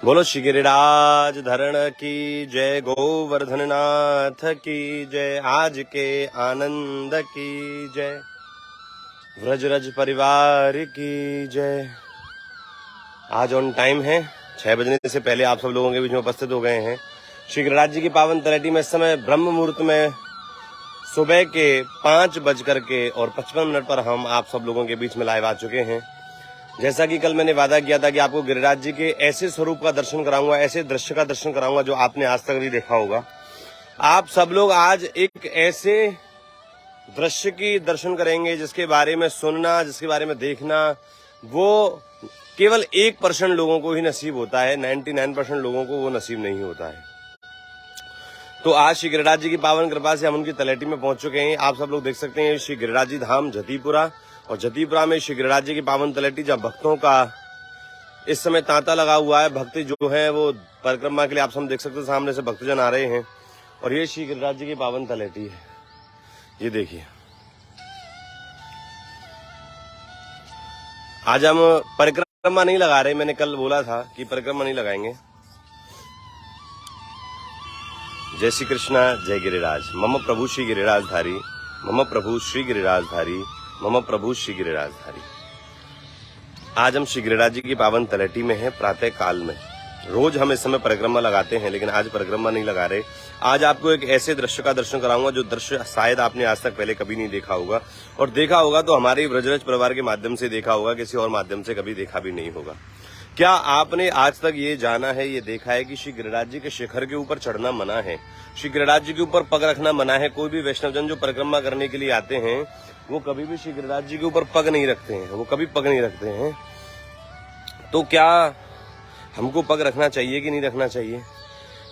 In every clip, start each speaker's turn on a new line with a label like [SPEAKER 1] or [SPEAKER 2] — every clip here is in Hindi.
[SPEAKER 1] बोलो श्री गिरिराज धरण की जय, गोवर्धन नाथ की जय, आज के आनंद की जय, व्रज रज परिवार की जय। आज ऑन टाइम है, 6 बजने से पहले आप सब लोगों के बीच में उपस्थित हो गए हैं। श्री गिरिराज जी की पावन तलहटी में इस समय ब्रह्म मुहूर्त में सुबह के 5:55 पर हम आप सब लोगों के बीच में लाइव आ चुके हैं। जैसा कि कल मैंने वादा किया था कि आपको गिरिराज जी के ऐसे स्वरूप का दर्शन कराऊंगा, ऐसे दृश्य का दर्शन कराऊंगा जो आपने आज तक नहीं देखा होगा। आप सब लोग आज एक ऐसे दृश्य की दर्शन करेंगे जिसके बारे में सुनना, जिसके बारे में देखना, वो केवल 1% लोगों को ही नसीब होता है। 99% लोगों को वो नसीब नहीं होता है। तो आज श्री गिरिराज जी की पावन कृपा से हम उनकी तलहटी में पहुंच चुके हैं। आप सब लोग देख सकते हैं श्री गिरिराज जी धाम जतीपुरा, और जतीपुरा में श्री गिरिराज जी की पावन तलहटी, जहाँ भक्तों का इस समय तांता लगा हुआ है। भक्ति जो है वो परिक्रमा के लिए आप सब देख सकते हैं, सामने से भक्तजन आ रहे हैं। और ये श्री गिरिराज जी की पावन तलहटी है, ये देखिए। आज हम परिक्रमा नहीं लगा रहे, मैंने कल बोला था कि परिक्रमा नहीं लगाएंगे। जय श्री कृष्णा, जय गिरिराज। मम प्रभु श्री गिरिराजधारी, मम प्रभु श्री गिरिराजधारी, मम प्रभु श्री गिरिराजधारी। आज हम श्री गिरिराज जी की पावन तलहटी में हैं, प्रातः काल में। रोज हम इस समय परिक्रमा लगाते हैं, लेकिन आज परिक्रमा नहीं लगा रहे। आज आपको एक ऐसे दृश्य का दर्शन कराऊंगा जो दृश्य शायद आपने आज तक पहले कभी नहीं देखा होगा, और देखा होगा तो हमारे व्रजरज परिवार के माध्यम से देखा होगा, किसी और माध्यम से कभी देखा भी नहीं होगा। क्या आपने आज तक ये जाना है, ये देखा है कि श्री गिरिराज जी के शिखर के ऊपर चढ़ना मना है, श्री गिरिराज जी के ऊपर पग रखना मना है। कोई भी वैष्णवजन जो परिक्रमा करने के लिए आते हैं वो कभी भी श्री गिरिराज जी के ऊपर पग नहीं रखते हैं, वो कभी पग नहीं रखते हैं। तो क्या हमको पग रखना चाहिए कि नहीं रखना चाहिए?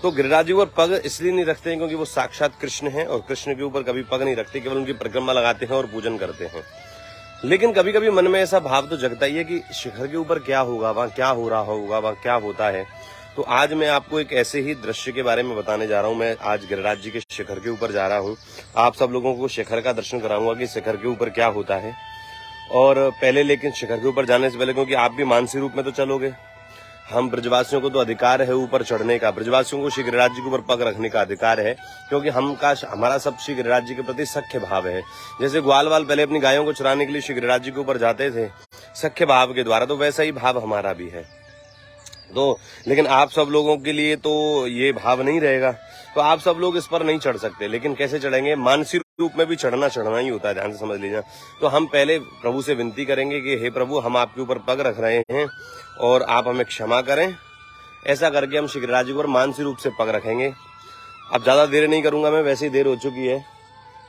[SPEAKER 1] तो गिरिराज जी के ऊपर पग इसलिए नहीं रखते हैं क्योंकि वो साक्षात कृष्ण हैं, और कृष्ण के ऊपर कभी पग नहीं रखते, केवल उनकी परिक्रमा लगाते हैं और पूजन करते हैं। लेकिन कभी कभी मन में ऐसा भाव तो जगता ही है कि शिखर के ऊपर क्या होगा, वहां क्या हो रहा होगा, वहां क्या होता है। तो आज मैं आपको एक ऐसे ही दृश्य के बारे में बताने जा रहा हूं। मैं आज गिरिराज जी के शिखर के ऊपर जा रहा हूं, आप सब लोगों को शिखर का दर्शन कराऊंगा कि शिखर के ऊपर क्या होता है। और पहले लेकिन शिखर के ऊपर जाने से पहले, क्योंकि आप भी मानसी रूप में तो चलोगे, हम ब्रजवासियों को तो अधिकार है ऊपर चढ़ने का, ब्रजवासियों को श्री गिरिराज जी के ऊपर पग रखने का अधिकार है, क्योंकि हमारा सब श्री गिरिराज जी के प्रति सख्य भाव है। जैसे ग्वाल वाल पहले अपनी गायों को चराने के लिए श्री गिरिराज जी के ऊपर जाते थे सख्य भाव के द्वारा, तो वैसा ही भाव हमारा भी है। तो लेकिन आप सब लोगों के लिए तो ये भाव नहीं रहेगा, तो आप सब लोग इस पर नहीं चढ़ सकते। लेकिन कैसे चढ़ेंगे? मानसी रूप में भी चढ़ना ही होता है, ध्यान से समझ लीजिए। तो हम पहले प्रभु से विनती करेंगे कि हे प्रभु, हम आपके ऊपर पग रख रहे हैं और आप हमें क्षमा करें। ऐसा करके हम श्री गिरिराज जी पर मानसी रूप से पग रखेंगे। अब ज्यादा देर नहीं करूंगा मैं, वैसे ही देर हो चुकी है,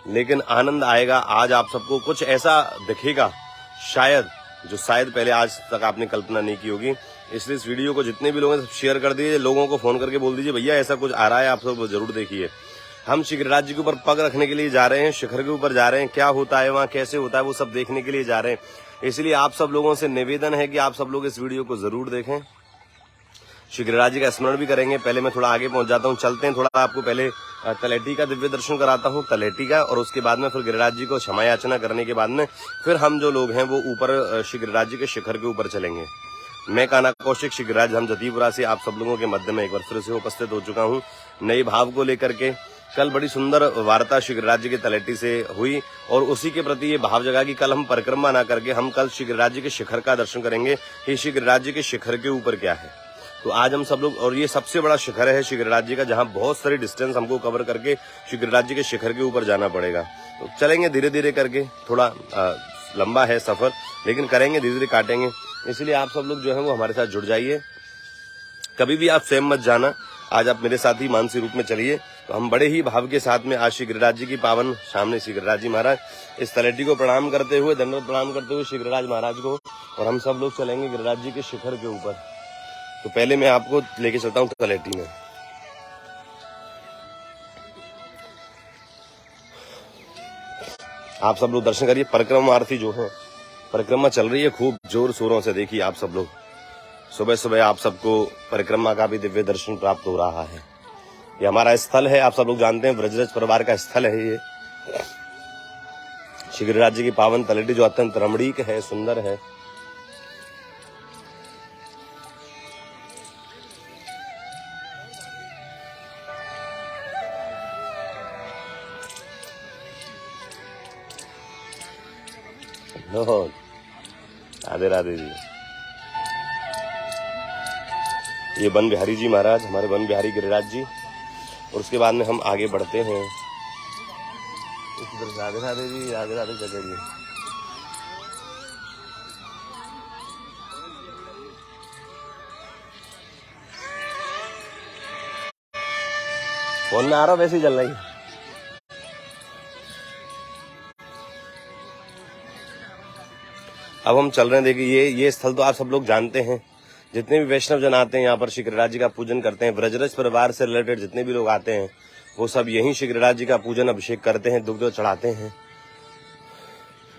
[SPEAKER 1] लेकिन आनंद आएगा। आज आप सबको कुछ ऐसा दिखेगा शायद जो शायद पहले आज तक आपने कल्पना नहीं की होगी। इसलिए इस वीडियो को जितने भी लोग हैं शेयर कर दीजिए, लोगों को फोन करके बोल दीजिए भैया ऐसा कुछ आ रहा है, आप सब जरूर देखिए। हम श्री गिरिराज जी के ऊपर पग रखने के लिए जा रहे हैं, शिखर के ऊपर जा रहे हैं। क्या होता है वहाँ, कैसे होता है, वो सब देखने के लिए जा रहे हैं। इसलिए आप सब लोगों से निवेदन है कि आप सब लोग इस वीडियो को जरूर देखें, श्री गिरिराज जी का स्मरण भी करेंगे। पहले मैं थोड़ा आगे पहुंच जाता हूँ, चलते हैं। थोड़ा आपको पहले तलहटी का दिव्य दर्शन कराता हूँ, तलहटी का, और उसके बाद में फिर गिरिराज जी को क्षमा याचना करने के बाद में फिर हम जो लोग हैं वो ऊपर श्री गिरिराज जी के शिखर के ऊपर चलेंगे। मैं कान्हा कौशिक श्री गिरिराज धाम जतीपुरा से आप सब लोगों के मध्य में एक बार फिर से उपस्थित हो चुका हूँ नए भाव को लेकर के। कल बड़ी सुंदर वार्ता श्री गिरिराज जी की तलहटी से हुई, और उसी के प्रति ये भाव जगा कि कल हम परिक्रमा ना करके हम कल श्री गिरिराज जी के शिखर का दर्शन करेंगे कि श्री गिरिराज जी के शिखर के ऊपर क्या है। तो आज हम सब लोग, और ये सबसे बड़ा शिखर है श्री गिरिराज जी का, जहाँ बहुत सारी डिस्टेंस हमको कवर करके श्री गिरिराज जी के शिखर के ऊपर जाना पड़ेगा। तो चलेंगे धीरे धीरे करके, थोड़ा लंबा है सफर, लेकिन करेंगे धीरे धीरे, काटेंगे। इसलिए आप सब लोग जो है वो हमारे साथ जुड़ जाइए। कभी भी आप स्वयं मत जाना, आज आप मेरे साथ ही मानसी रूप में चलिए। तो हम बड़े ही भाव के साथ में आज श्री गिरिराज जी की पावन सामने श्री गिरिराज जी महाराज, इस तलहटी को प्रणाम करते हुए, दंडवत प्रणाम करते हुए श्री गिरिराज महाराज को, और हम सब लोग चलेंगे गिरिराज जी के शिखर के ऊपर। तो पहले मैं आपको लेके चलता हूँ तलहटी में। आप सब लोग दर्शन करिए। परिक्रमार्थी जो है, परिक्रमा चल रही है खूब जोर शोरों से, देखिए आप सब लोग। सुबह सुबह आप सबको परिक्रमा का भी दिव्य दर्शन प्राप्त हो रहा है। ये हमारा स्थल है, आप सब लोग जानते हैं, व्रजरज परिवार का स्थल है ये श्री गिरिराज जी की पावन तलहटी, जो अत्यंत रमणीक है, सुंदर है। बहुत। राधे राधे जी। ये वन बिहारी जी महाराज, हमारे वन बिहारी गिरिराज जी। और उसके बाद में हम आगे बढ़ते हैं। राधे राधे जी, राधे राधे जगह जी। फोन में आ रहा वैसे ही चल रही। अब हम चल रहे हैं। देखिए ये स्थल तो आप सब लोग जानते हैं। जितने भी वैष्णव जन आते हैं यहाँ पर श्री गिरिराज जी का पूजन करते हैं, ब्रजरज परिवार से रिलेटेड जितने भी लोग आते हैं वो सब यहीं श्री गिरिराज जी का पूजन अभिषेक करते हैं, दुग्ध चढ़ाते हैं।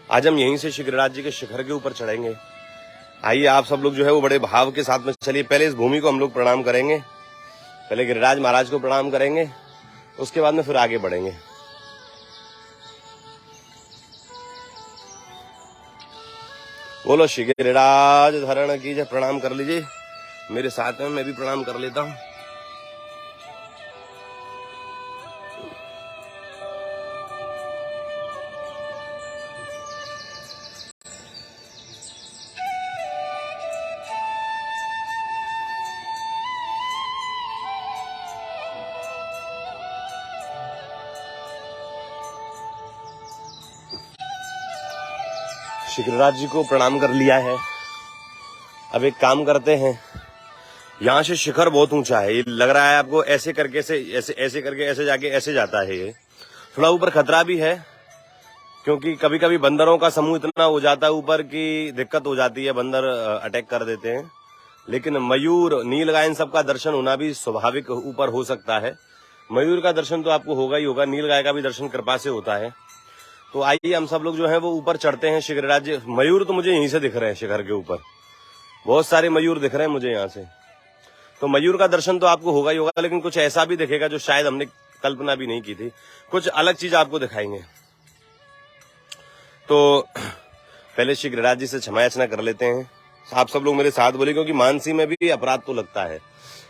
[SPEAKER 1] आज हम यहीं से श्री गिरिराज जी के शिखर के ऊपर चढ़ेंगे। आइए आप सब लोग जो है वो बड़े भाव के साथ में चलिए। पहले इस भूमि को हम लोग प्रणाम करेंगे, पहले गिरिराज महाराज को प्रणाम करेंगे, उसके बाद में फिर आगे बढ़ेंगे। बोलो श्री गिरिराज धारण कीजिए। प्रणाम कर लीजिए मेरे साथ में, मैं भी प्रणाम कर लेता हूँ। श्री गिरिराज जी को प्रणाम कर लिया है। अब एक काम करते हैं, यहाँ से शिखर बहुत ऊंचा है। ये लग रहा है आपको ऐसे करके ऐसे करके ऐसे जाके ऐसे जाता है। ये थोड़ा ऊपर खतरा भी है क्योंकि कभी कभी बंदरों का समूह इतना हो जाता है ऊपर की दिक्कत हो जाती है, बंदर अटैक कर देते हैं। लेकिन मयूर, नीलगाय, इन सबका दर्शन होना भी स्वाभाविक ऊपर हो सकता है। मयूर का दर्शन तो आपको होगा ही होगा, नीलगाय का भी दर्शन कृपा से होता है। तो आइए हम सब लोग जो है वो ऊपर चढ़ते हैं। श्री गिरिराज जी, मयूर तो मुझे यहीं से दिख रहे हैं, शिखर के ऊपर बहुत सारे मयूर दिख रहे हैं मुझे यहाँ से। तो मयूर का दर्शन तो आपको होगा ही होगा, लेकिन कुछ ऐसा भी दिखेगा जो शायद हमने कल्पना भी नहीं की थी। कुछ अलग चीज आपको दिखाएंगे। तो पहले श्री गिरिराज जी से क्षमा याचना कर लेते हैं। आप सब लोग मेरे साथ बोले, क्योंकि मानसी में भी अपराध तो लगता है।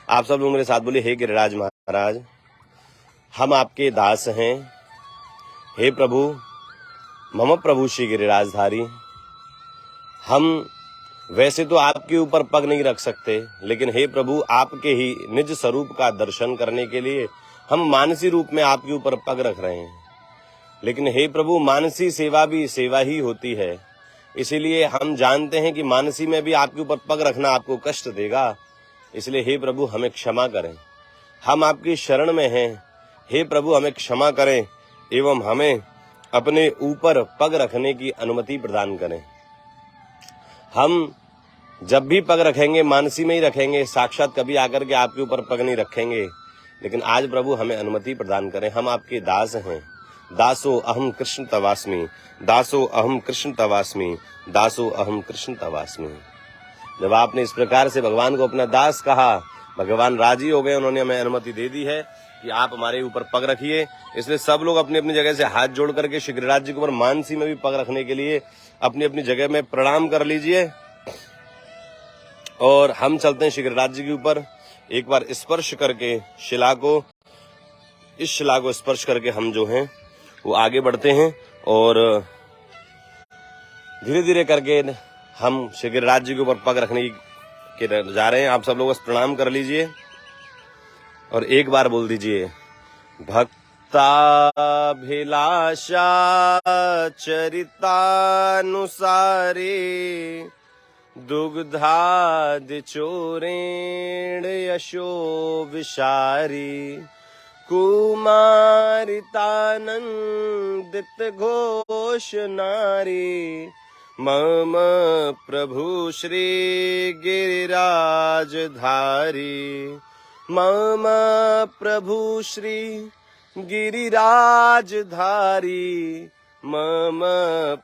[SPEAKER 1] आप सब लोग मेरे साथ बोले, हे गिरिराज महाराज, हम आपके दास हैं। हे प्रभु, मम प्रभु श्री गिरिराजधारी, हम वैसे तो आपके ऊपर पग नहीं रख सकते, लेकिन हे प्रभु, आपके ही निज स्वरूप का दर्शन करने के लिए हम मानसी रूप में आपके ऊपर पग रख रहे हैं। लेकिन हे प्रभु, मानसी सेवा भी सेवा ही होती है, इसीलिए हम जानते हैं कि मानसी में भी आपके ऊपर पग रखना आपको कष्ट देगा। इसलिए हे प्रभु, हमें क्षमा करें। हम आपकी शरण में हैं। हे प्रभु, हमें क्षमा करें एवं हमें अपने ऊपर पग रखने की अनुमति प्रदान करें। हम जब भी पग रखेंगे मानसी में ही रखेंगे, साक्षात कभी आकर के आपके ऊपर पग नहीं रखेंगे। लेकिन आज प्रभु हमें अनुमति प्रदान करें। हम आपके दास हैं। दासो अहम कृष्ण तवास्मि, दासो अहम कृष्ण तवास्मि, दासो अहम कृष्ण तवास्मि। जब आपने इस प्रकार से भगवान को अपना दास कहा, भगवान राजी हो गए। उन्होंने हमें अनुमति दे दी है कि आप हमारे ऊपर पग रखिए। इसलिए सब लोग अपनी अपनी जगह से हाथ जोड़ करके श्री गिरिराज जी के ऊपर मानसी में भी पग रखने के लिए अपनी अपनी जगह में प्रणाम कर लीजिए। और हम चलते हैं श्री गिरिराज जी के ऊपर। एक बार स्पर्श करके शिला को, इस शिला को स्पर्श करके हम जो हैं वो आगे बढ़ते हैं। और धीरे धीरे करके हम श्री गिरिराज जी के ऊपर पग रखने के जा रहे हैं। आप सब लोग बस प्रणाम कर लीजिए और एक बार बोल दीजिए, भक्ताभिलाषा चरितानुसारे दुग्धादि चोरेण यशो विशारी कुमारितानंदित घोष नारी मम प्रभु श्री गिरिराज धारी, मम प्रभु श्री गिरिराज धारी, मम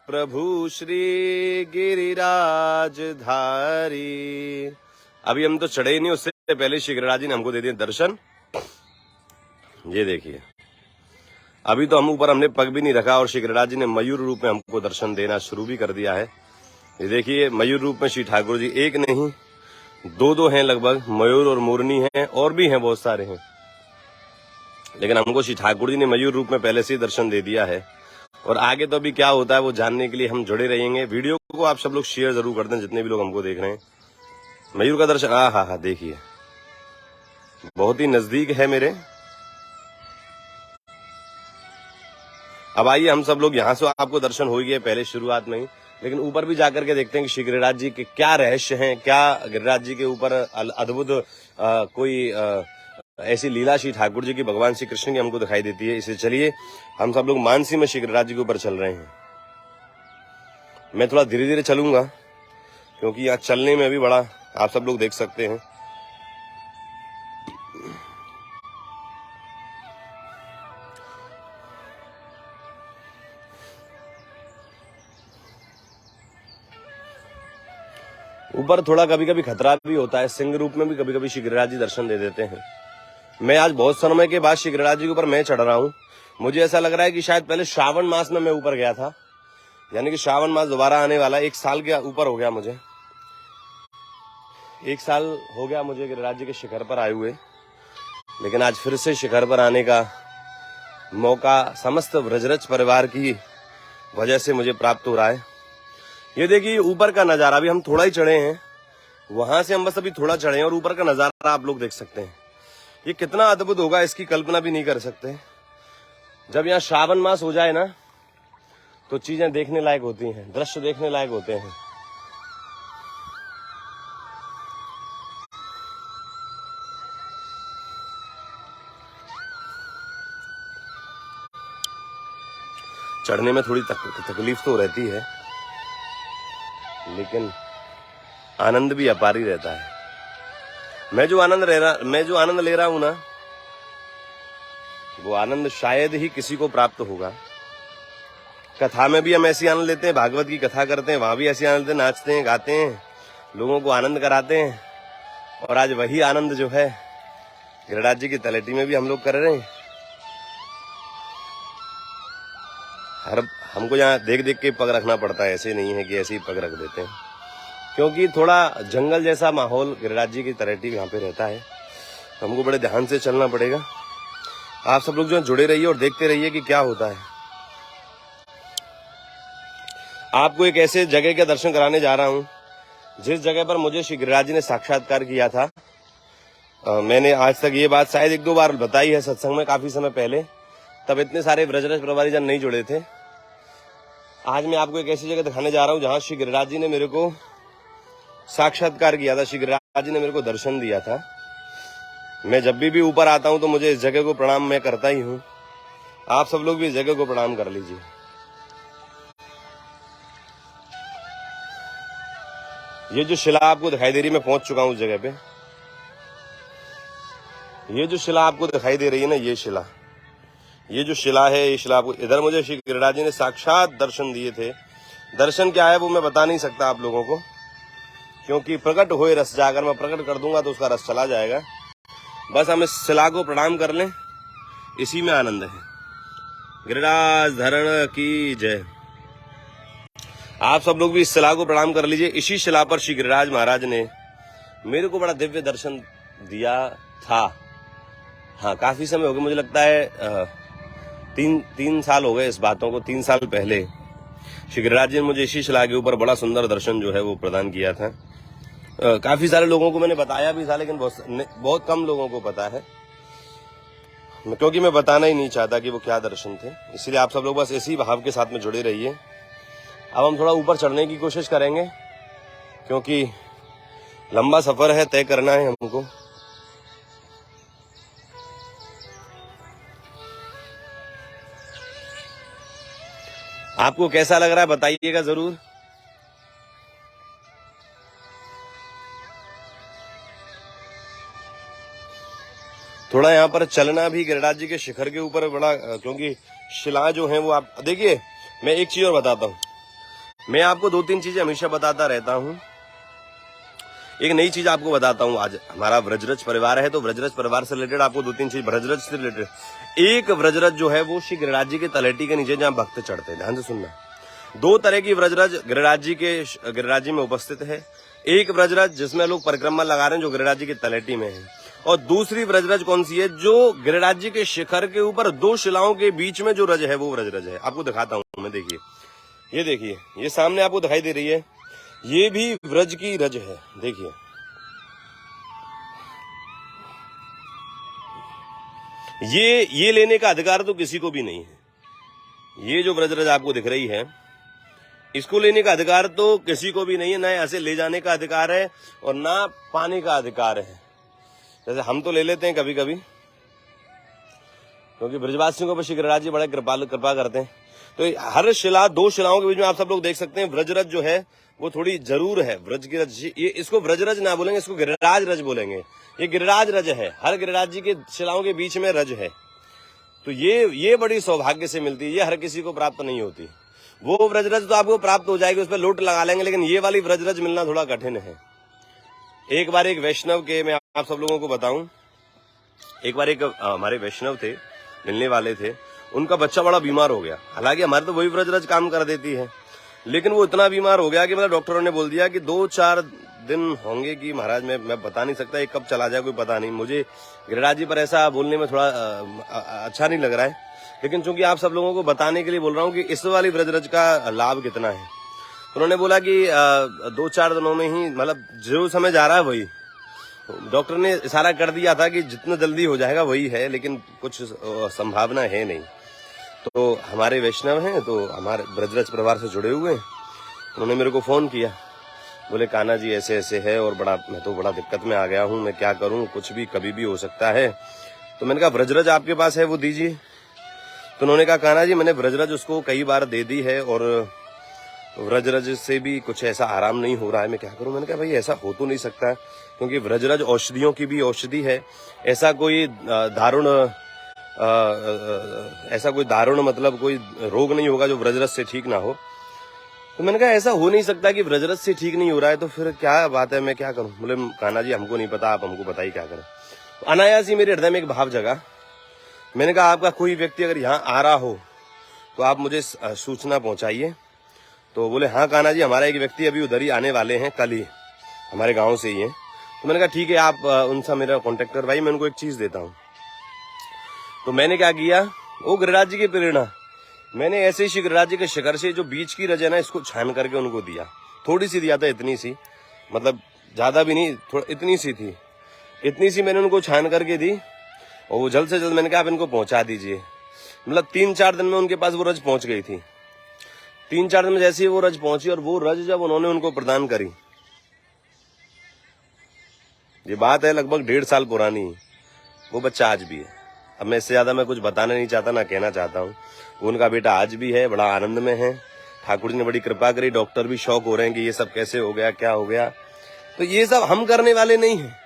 [SPEAKER 1] प्रभु श्री गिरिराज धारी। अभी हम तो चढ़े ही नहीं, उससे पहले श्री गिरिराज जी ने हमको दे दिए दर्शन। ये देखिए, अभी तो हम ऊपर हमने पग भी नहीं रखा और श्री गिरिराज जी ने मयूर रूप में हमको दर्शन देना शुरू भी कर दिया है। ये देखिए, मयूर रूप में श्री ठाकुर जी एक नहीं दो हैं लगभग, मयूर और मोरनी हैं, और भी हैं, बहुत सारे हैं। लेकिन हमको श्री ठाकुर जी ने मयूर रूप में पहले से ही दर्शन दे दिया है। और आगे तो अभी क्या होता है वो जानने के लिए हम जुड़े रहेंगे। वीडियो को आप सब लोग शेयर जरूर कर दें, जितने भी लोग हमको देख रहे हैं। मयूर का दर्शन, हाँ, देखिए बहुत ही नजदीक है मेरे। अब आइए हम सब लोग यहाँ से, आपको दर्शन हो गए पहले शुरुआत में ही, लेकिन ऊपर भी जाकर के देखते हैं कि श्री गिरिराज जी के क्या रहस्य हैं, क्या गिरिराज जी के ऊपर अद्भुत कोई ऐसी लीला श्री ठाकुर जी की, भगवान श्री कृष्ण की हमको दिखाई देती है। इसे चलिए हम सब लोग मानसी में श्री गिरिराज जी के ऊपर चल रहे हैं। मैं थोड़ा धीरे धीरे चलूंगा क्योंकि यहाँ चलने में भी बड़ा, आप सब लोग देख सकते हैं। ऊपर थोड़ा कभी कभी खतरा भी होता है, सिंह रूप में भी कभी कभी श्री गिरिराज जी दर्शन दे देते हैं। मैं आज बहुत समय के बाद श्री गिरिराज जी के ऊपर मैं चढ़ रहा हूँ। मुझे ऐसा लग रहा है कि शायद पहले श्रावण मास में मैं ऊपर गया था, यानी कि श्रावण मास दोबारा आने वाला, 1 साल के ऊपर हो गया मुझे, 1 साल हो गया मुझे गिरिराज जी के शिखर पर आए हुए। लेकिन आज फिर से शिखर पर आने का मौका समस्त ब्रजरज परिवार की वजह से मुझे प्राप्त हो रहा है। ये देखिए ऊपर का नजारा, अभी हम थोड़ा ही चढ़े हैं, वहां से हम बस अभी थोड़ा चढ़े हैं और ऊपर का नजारा आप लोग देख सकते हैं। ये कितना अद्भुत होगा इसकी कल्पना भी नहीं कर सकते। जब यहाँ श्रावण मास हो जाए ना तो चीजें देखने लायक होती हैं, दृश्य देखने लायक होते हैं। चढ़ने में थोड़ी तकलीफ तो रहती है, लेकिन आनंद भी अपार ही रहता है। मैं जो आनंद ले रहा हूं ना, वो आनंद शायद ही किसी को प्राप्त होगा। कथा में भी हम ऐसी आनंद लेते हैं, भागवत की कथा करते हैं, वहां भी ऐसी आनंद लेते हैं, नाचते हैं, गाते हैं, लोगों को आनंद कराते हैं। और आज वही आनंद जो है गिरिराज जी की तलेटी में भी हम लोग कर रहे हैं। हमको यहाँ देख देख के पग रखना पड़ता है, ऐसे नहीं है कि ऐसे ही पग रख देते हैं, क्योंकि थोड़ा जंगल जैसा माहौल गिरिराज जी की तलेटी यहाँ पे रहता है। हमको बड़े ध्यान से चलना पड़ेगा। आप सब लोग जो जुड़े रहिए और देखते रहिए कि क्या होता है। आपको एक ऐसे जगह के दर्शन कराने जा रहा हूँ जिस जगह पर मुझे श्री गिरिराज जी ने साक्षात्कार किया था। मैंने आज तक ये बात शायद 1-2 बार बताई है सत्संग में, काफी समय पहले, तब इतने सारे ब्रजरज प्रभारी जन नहीं जुड़े थे। आज मैं आपको एक ऐसी जगह दिखाने जा रहा हूँ जहां श्री गिरिराज जी ने मेरे को साक्षात्कार किया था, श्री गिरिराज जी ने मेरे को दर्शन दिया था। मैं जब भी ऊपर आता हूं तो मुझे इस जगह को प्रणाम मैं करता ही हूं। आप सब लोग भी इस जगह को प्रणाम कर लीजिए। ये जो शिला आपको दिखाई दे रही है, मैं पहुंच चुका हूं उस जगह पे। ये जो शिला आपको दिखाई दे रही है ना, ये जो शिला है, ये शिला आपको, इधर मुझे श्री गिरिराज जी ने साक्षात दर्शन दिए थे। दर्शन क्या है वो मैं बता नहीं सकता आप लोगों को, क्योंकि प्रकट होए रस जाकर, मैं प्रकट कर दूंगा तो उसका रस चला जाएगा। बस हम इस शिला को प्रणाम कर लें, इसी में आनंद है। गिरिराज धरण की जय। आप सब लोग भी इस शिला को प्रणाम कर लीजिए। इसी शिला पर श्री गिरिराज महाराज ने मेरे को बड़ा दिव्य दर्शन दिया था। हाँ, काफी समय हो गया, मुझे लगता है 3 साल हो गए इस बातों को। 3 साल पहले श्री गिरिराज जी ने मुझे इसी शिला के ऊपर बड़ा सुंदर दर्शन जो है वो प्रदान किया था। काफी सारे लोगों को मैंने बताया भी था, लेकिन बहुत कम लोगों को पता है, क्योंकि मैं बताना ही नहीं चाहता कि वो क्या दर्शन थे। इसलिए आप सब लोग बस इसी भाव के साथ में जुड़े रहिए। अब हम थोड़ा ऊपर चढ़ने की कोशिश करेंगे, क्योंकि लंबा सफर है, तय करना है हमको। आपको कैसा लग रहा है बताइएगा जरूर। थोड़ा यहाँ पर चलना भी गिरिराज जी के शिखर के ऊपर बड़ा, क्योंकि शिला जो है वो, आप देखिए, मैं एक चीज और बताता हूँ। मैं आपको 2-3 चीजें हमेशा बताता रहता हूँ। एक नई चीज आपको बताता हूँ। आज हमारा ब्रजरज परिवार है, तो ब्रजरज परिवार से रिलेटेड आपको 2-3 चीज ब्रजरज से रिलेटेड। एक ब्रजरज जो है वो श्री गिरिराज जी के तलेटी के नीचे जहाँ भक्त चढ़ते हैं, ध्यान से सुनना। 2 तरह की ब्रजरज गिरिराज जी में उपस्थित है। एक ब्रजरज जिसमें लोग परिक्रमा लगा रहे हैं, जो गिरिराज जी की तलेटी में है, और दूसरी ब्रजरज कौन सी है, जो गिरिराज जी के शिखर के ऊपर 2 शिलाओं के बीच में जो रज है वो ब्रजरज है। आपको दिखाता हूँ हूं मैं। देखिए, ये देखिए, ये सामने आपको दिखाई दे रही है, ये भी व्रज की रज है। देखिए, ये लेने का अधिकार तो किसी को भी नहीं है। ये जो व्रज रज आपको दिख रही है, इसको लेने का अधिकार तो किसी को भी नहीं है। ना ऐसे ले जाने का अधिकार है और ना पाने का अधिकार है। जैसे हम तो ले लेते हैं कभी कभी, क्योंकि ब्रजवासियों को श्री गिरिराज जी बड़ा कृपा करते हैं। तो हर शिला, दो शिलाओं के बीच में आप सब लोग देख सकते हैं, व्रजरज जो है वो थोड़ी जरूर है। व्रज की रज, ये इसको व्रजरज ना बोलेंगे, इसको गिरिराज रज बोलेंगे। ये गिरिराज रज है, हर गिरिराज जी के शिलाओं के बीच में रज है। तो ये बड़ी सौभाग्य से मिलती है, ये हर किसी को प्राप्त नहीं होती। वो व्रजरज तो आपको प्राप्त हो जाएगी, उस पर लोट लगा लेंगे, लेकिन ये वाली व्रजरज मिलना थोड़ा कठिन है। एक बार एक वैष्णव के, मैं आप सब लोगों को बताऊं, एक बार एक हमारे वैष्णव थे, मिलने वाले थे, उनका बच्चा बड़ा बीमार हो गया। हालांकि हमारे तो वही व्रजरज काम कर देती है, लेकिन वो इतना बीमार हो गया कि मतलब डॉक्टरों ने बोल दिया कि 2-4 दिन होंगे कि महाराज मैं बता नहीं सकता, ये कब चला जाए कोई पता नहीं। मुझे गिरिराज जी पर ऐसा बोलने में थोड़ा अच्छा नहीं लग रहा है, लेकिन चूंकि आप सब लोगों को बताने के लिए बोल रहा हूँ कि इस वाली व्रजरज का लाभ कितना है। उन्होंने बोला कि 2-4 दिनों में ही, मतलब जो समय जा रहा है वही, डॉक्टर ने इशारा कर दिया था कि जितना जल्दी हो जाएगा वही है, लेकिन कुछ संभावना है नहीं। तो हमारे वैष्णव हैं, तो हमारे ब्रजरज परिवार से जुड़े हुए हैं, उन्होंने मेरे को फोन किया, बोले कान्हा जी ऐसे ऐसे है और मैं तो बड़ा दिक्कत में आ गया हूँ, मैं क्या करूँ, कुछ भी कभी भी हो सकता है। तो मैंने कहा ब्रजरज आपके पास है, वो दीजिए। तो उन्होंने कहा कान्हा जी मैंने ब्रजरज उसको कई बार दे दी है और व्रजरज से भी कुछ ऐसा आराम नहीं हो रहा है, मैं क्या करूं। मैंने कहा भाई ऐसा हो तो नहीं सकता, क्योंकि व्रजरज औषधियों की भी औषधि है। ऐसा कोई दारुण मतलब कोई रोग नहीं होगा जो व्रजरज से ठीक ना हो। तो मैंने कहा ऐसा हो नहीं सकता कि व्रजरज से ठीक नहीं हो रहा है, तो फिर क्या बात है, मैं क्या करूं। बोले कान्हा जी हमको नहीं पता, आप हमको बताइए क्या करें। तो अनायास ही मेरे हृदय में एक भाव जगा। मैंने कहा आपका कोई व्यक्ति अगर यहाँ आ रहा हो तो आप मुझे सूचना पहुंचाइए। तो बोले हाँ कान्हा जी हमारा एक व्यक्ति अभी उधर ही आने वाले हैं, कल ही, हमारे गांव से ही है। तो मैंने कहा ठीक है, आप उनसे मेरा कॉन्टेक्ट कर, भाई मैं उनको एक चीज देता हूँ। तो मैंने क्या किया, वो गिरिराज जी की प्रेरणा, मैंने ऐसे ही गिरिराज जी के शिखर से जो बीच की रज है ना, इसको छान करके उनको दिया। थोड़ी सी दिया था, इतनी सी, मतलब ज्यादा भी नहीं, थोड़ा इतनी सी थी, इतनी सी मैंने उनको छान करके दी। और वो जल्द से जल्द मैंने कहा आप इनको पहुंचा दीजिए। मतलब 3-4 दिन में उनके पास वो रज पहुंच गई थी। 3-4 दिन में जैसे ही वो रज पहुंची, और वो रज जब उन्होंने उनको प्रदान करी, ये बात है लगभग 1.5 साल पुरानी, वो बच्चा आज भी है। अब मैं इससे ज्यादा मैं कुछ बताना नहीं चाहता, ना कहना चाहता हूँ। उनका बेटा आज भी है, बड़ा आनंद में है, ठाकुर जी ने बड़ी कृपा करी। डॉक्टर भी शौक हो रहे हैं कि ये सब कैसे हो गया, क्या हो गया। तो ये सब हम करने वाले नहीं है,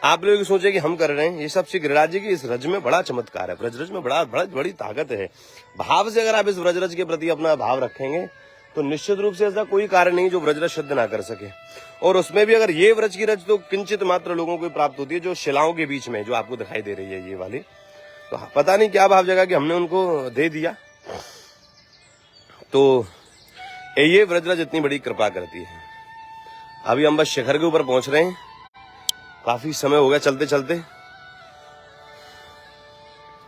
[SPEAKER 1] आप लोग सोचे कि हम कर रहे हैं। ये सब श्री गिरिराज जी की इस रज में बड़ा चमत्कार है, व्रजरज में बड़ी ताकत है। भाव से अगर आप इस व्रजरज के प्रति अपना भाव रखेंगे तो निश्चित रूप से ऐसा कोई कार्य नहीं जो व्रजरज शुद्ध ना कर सके। और उसमें भी अगर ये व्रज की रज तो किंचित मात्र लोगों को प्राप्त होती है, जो शिलाओं के बीच में जो आपको दिखाई दे रही है ये वाली। तो पता नहीं क्या भाव जगह कि हमने उनको दे दिया। तो ये व्रजरज इतनी बड़ी कृपा करती है। अभी हम बस शिखर के ऊपर पहुंच रहे हैं, काफी समय हो गया चलते चलते।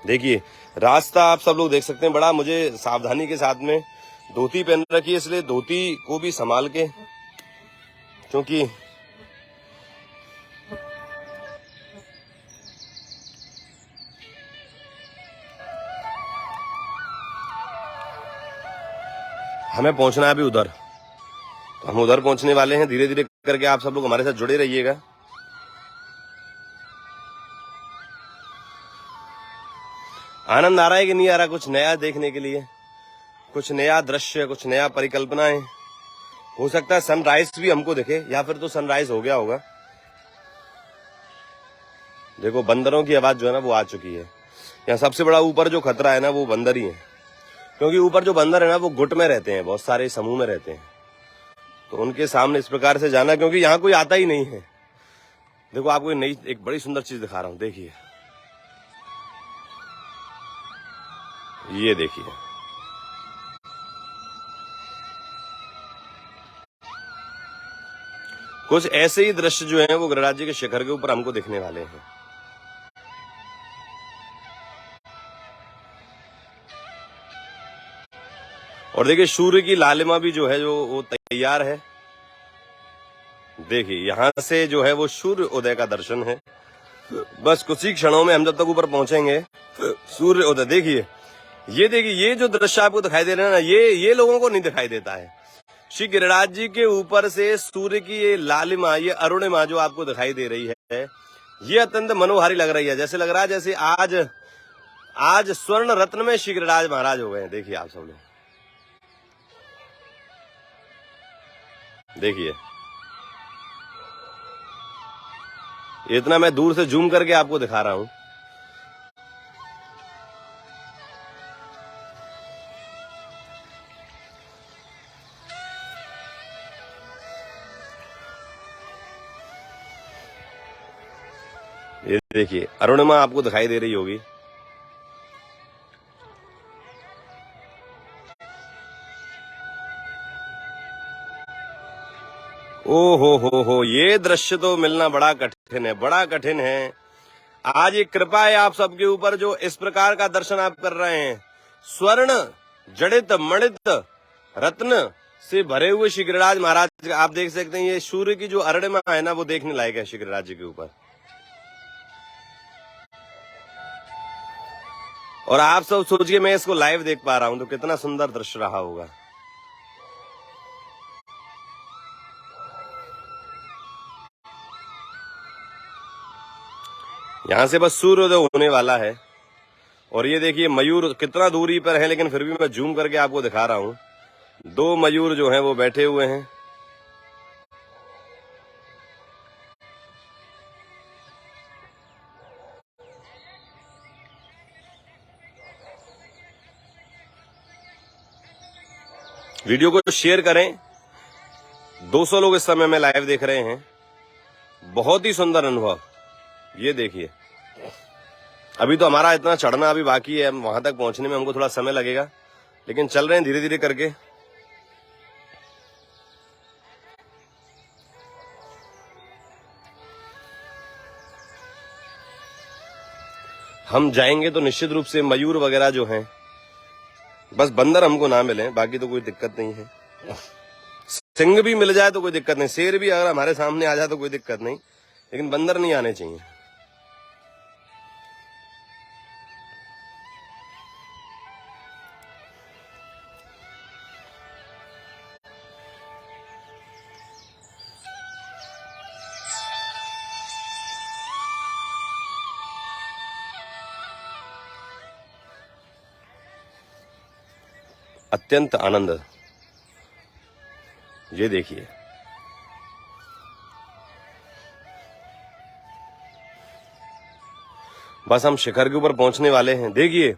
[SPEAKER 1] देखिए रास्ता आप सब लोग देख सकते हैं, बड़ा मुझे सावधानी के साथ में धोती पहन रखी है, इसलिए धोती को भी संभाल के, क्योंकि हमें पहुंचना है अभी उधर, तो हम उधर पहुंचने वाले हैं। धीरे धीरे करके आप सब लोग हमारे साथ जुड़े रहिएगा। आनंद आ रहा है कि नहीं आ रहा, कुछ नया देखने के लिए, कुछ नया दृश्य, कुछ नया परिकल्पनाएं। हो सकता है सनराइज भी हमको दिखे, या फिर तो सनराइज हो गया होगा। देखो बंदरों की आवाज जो है ना वो आ चुकी है। यहाँ सबसे बड़ा ऊपर जो खतरा है ना वो बंदर ही है, क्योंकि ऊपर जो बंदर है ना वो गुट में रहते हैं, बहुत सारे समूह में रहते हैं। तो उनके सामने इस प्रकार से जाना, क्योंकि यहाँ कोई आता ही नहीं है। देखो आपको नई एक बड़ी सुंदर चीज दिखा रहा हूं, देखिए ये देखिए, कुछ ऐसे ही दृश्य जो हैं वो गिरिराज जी के शिखर के ऊपर हमको दिखने वाले हैं। और देखिए सूर्य की लालिमा भी जो है जो वो तैयार है। देखिए यहां से जो है वो सूर्य उदय का दर्शन है। बस कुछ ही क्षणों में हम जब तक ऊपर पहुंचेंगे सूर्य उदय। देखिए ये जो दृश्य आपको दिखाई दे रहा है ना, ये लोगों को नहीं दिखाई देता है। श्री गिरिराज जी के ऊपर से सूर्य की ये लालिमा, ये अरुणिमा जो आपको दिखाई दे रही है, ये अत्यंत मनोहारी लग रही है। जैसे लग रहा है जैसे आज स्वर्ण रत्न में श्री गिरिराज महाराज हो गए हैं। देखिए आप सब लोग देखिए, इतना मैं दूर से जूम करके आपको दिखा रहा हूं। ये देखिए अरुणिमा आपको दिखाई दे रही होगी। ओ हो, ये दृश्य तो मिलना बड़ा कठिन है, बड़ा कठिन है। आज ये कृपा है आप सबके ऊपर जो इस प्रकार का दर्शन आप कर रहे हैं। स्वर्ण जड़ित मणित रत्न से भरे हुए श्री गिरिराज महाराज आप देख सकते हैं। ये सूर्य की जो अरुणिमा है ना, वो देखने लायक है श्री गिरिराज जी के ऊपर। और आप सब सोचिए मैं इसको लाइव देख पा रहा हूं तो कितना सुंदर दृश्य रहा होगा। यहां से बस सूर्योदय होने वाला है। और ये देखिए मयूर कितना दूरी पर है, लेकिन फिर भी मैं जूम करके आपको दिखा रहा हूं। 2 मयूर जो हैं वो बैठे हुए हैं। वीडियो को शेयर करें। 200 लोग इस समय में लाइव देख रहे हैं। बहुत ही सुंदर अनुभव। ये देखिए अभी तो हमारा इतना चढ़ना अभी बाकी है, वहां तक पहुंचने में हमको थोड़ा समय लगेगा, लेकिन चल रहे हैं धीरे धीरे करके। हम जाएंगे तो निश्चित रूप से मयूर वगैरह जो हैं, बस बंदर हमको ना मिले, बाकी तो कोई दिक्कत नहीं है। सिंह भी मिल जाए तो कोई दिक्कत नहीं, शेर भी अगर हमारे सामने आ जाए तो कोई दिक्कत नहीं, लेकिन बंदर नहीं आने चाहिए। अत्यंत आनंद। ये देखिए बस हम शिखर के ऊपर पहुंचने वाले हैं। देखिए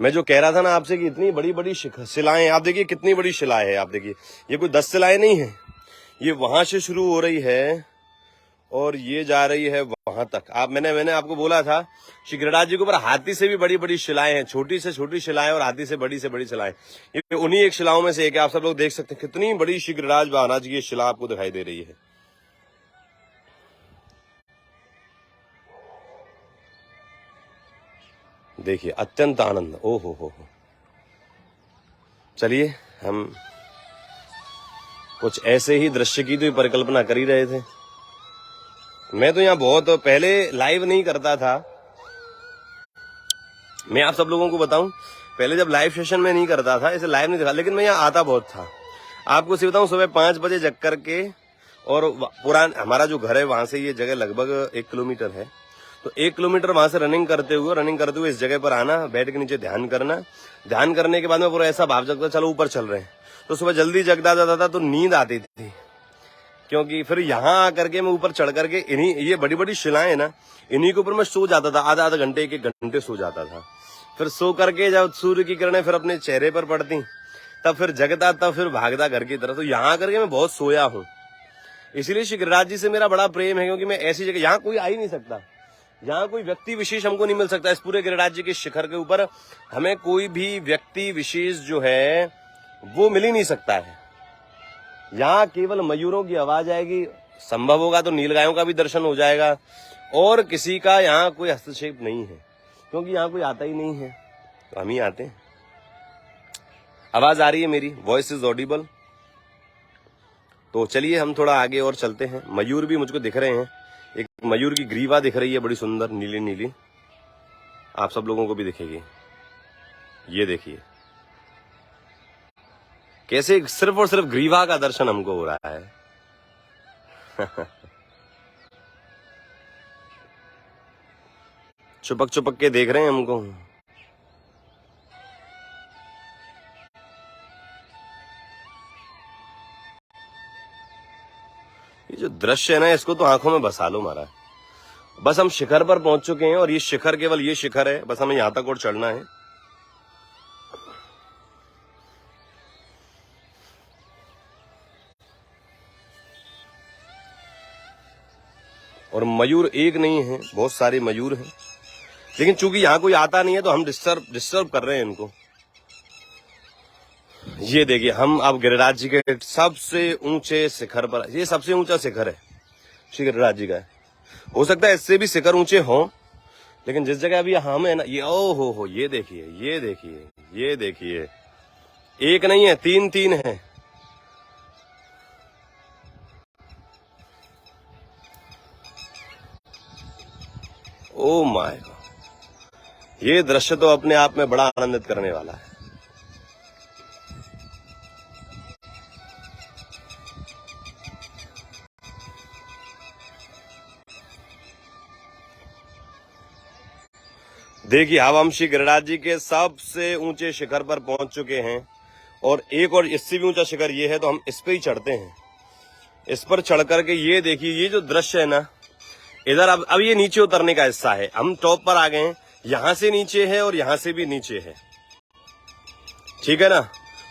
[SPEAKER 1] मैं जो कह रहा था ना आपसे कि इतनी बड़ी बड़ी शिलाएं, आप देखिए कितनी बड़ी शिलाएं है। आप देखिए ये कोई 10 शिलाएं नहीं है, ये वहां से शुरू हो रही है और ये जा रही है वहां तक। मैंने आपको बोला था श्री गिरिराज जी के ऊपर हाथी से भी बड़ी बड़ी शिलाएं हैं, छोटी से छोटी शिलाएं और हाथी से बड़ी शिलाएं। ये उन्हीं एक शिलाओं में से एक है। आप सब लोग देख सकते हैं कितनी बड़ी श्री गिरिराज महाराज की शिला आपको दिखाई दे रही है। देखिए अत्यंत आनंद। ओ हो। चलिए हम कुछ ऐसे ही दृश्य की तो परिकल्पना कर ही रहे थे। मैं तो यहाँ बहुत पहले लाइव नहीं करता था। मैं आप सब लोगों को बताऊं, पहले जब लाइव सेशन में नहीं करता था, इसे लाइव नहीं दिखा, लेकिन मैं यहाँ आता बहुत था। आपको सिर्फ बताऊं, सुबह 5 बजे जग करके, और हमारा जो घर है वहां से ये जगह लगभग 1 किलोमीटर है, तो 1 किलोमीटर वहां से रनिंग करते हुए इस जगह पर आना, बेड के नीचे ध्यान करना। ध्यान करने के बाद में पूरा ऐसा भाव जगता चलो ऊपर चल रहे हैं। तो सुबह जल्दी जगदा जाता था तो नींद आती थी, क्योंकि फिर यहाँ आकर के मैं ऊपर चढ़ करके ये बड़ी बड़ी शिलाएं ना, इन्हीं के ऊपर मैं सो जाता था। आधा घंटे 1 घंटे सो जाता था। फिर सो करके जब सूर्य की किरणें फिर अपने चेहरे पर पड़ती, तब फिर जगता, तब फिर भागता घर की तरफ। तो यहाँ करके मैं बहुत सोया हूँ। इसीलिए श्री गिरिराज जी से मेरा बड़ा प्रेम है, क्योंकि मैं ऐसी जगह, यहाँ कोई आ ही नहीं सकता, यहाँ कोई व्यक्ति विशेष हमको नहीं मिल सकता। इस पूरे गिरिराज जी के शिखर के ऊपर हमें कोई भी व्यक्ति विशेष जो है वो मिल ही नहीं सकता है। यहाँ केवल मयूरों की आवाज आएगी, संभव होगा तो नीलगायों का भी दर्शन हो जाएगा, और किसी का यहाँ कोई हस्तक्षेप नहीं है, क्योंकि यहाँ कोई आता ही नहीं है, तो हम ही आते हैं। आवाज आ रही है मेरी? Voice is Audible? तो चलिए हम थोड़ा आगे और चलते हैं। मयूर भी मुझको दिख रहे हैं। एक मयूर की ग्रीवा दिख रही है बड़ी सुंदर नीली नीली, आप सब लोगों को भी दिखेगी। ये देखिए कैसे सिर्फ और सिर्फ ग्रीवा का दर्शन हमको हो रहा है। चुपक चुपक के देख रहे हैं हमको। ये जो दृश्य है ना, इसको तो आंखों में बसा लो महाराज। बस हम शिखर पर पहुंच चुके हैं और ये शिखर केवल ये शिखर है, बस हमें यहां तक और चढ़ना है। और मयूर एक नहीं है, बहुत सारे मयूर हैं, लेकिन चूंकि यहां कोई आता नहीं है तो हम डिस्टर्ब कर रहे हैं इनको। ये देखिए हम अब गिरिराज जी के सबसे ऊंचे शिखर पर, ये सबसे ऊंचा शिखर है श्री गिरिराज जी का है। हो सकता है इससे भी शिखर ऊंचे हों, लेकिन जिस जगह अभी हम है ना, ये ओ हो, ये देखिए ये देखिए ये देखिए, एक नहीं है, तीन तीन है। ओ माय गॉड, ये दृश्य तो अपने आप में बड़ा आनंदित करने वाला है। देखिए अब हम श्री गिरिराज जी के सबसे ऊंचे शिखर पर पहुंच चुके हैं और एक और इससे भी ऊंचा शिखर ये है, तो हम इस पे ही चढ़ते हैं। इस पर चढ़ करके ये देखिए, ये जो दृश्य है ना, इधर अब ये नीचे उतरने का हिस्सा है। हम टॉप पर आ गए हैं, यहां से नीचे है और यहां से भी नीचे है, ठीक है ना।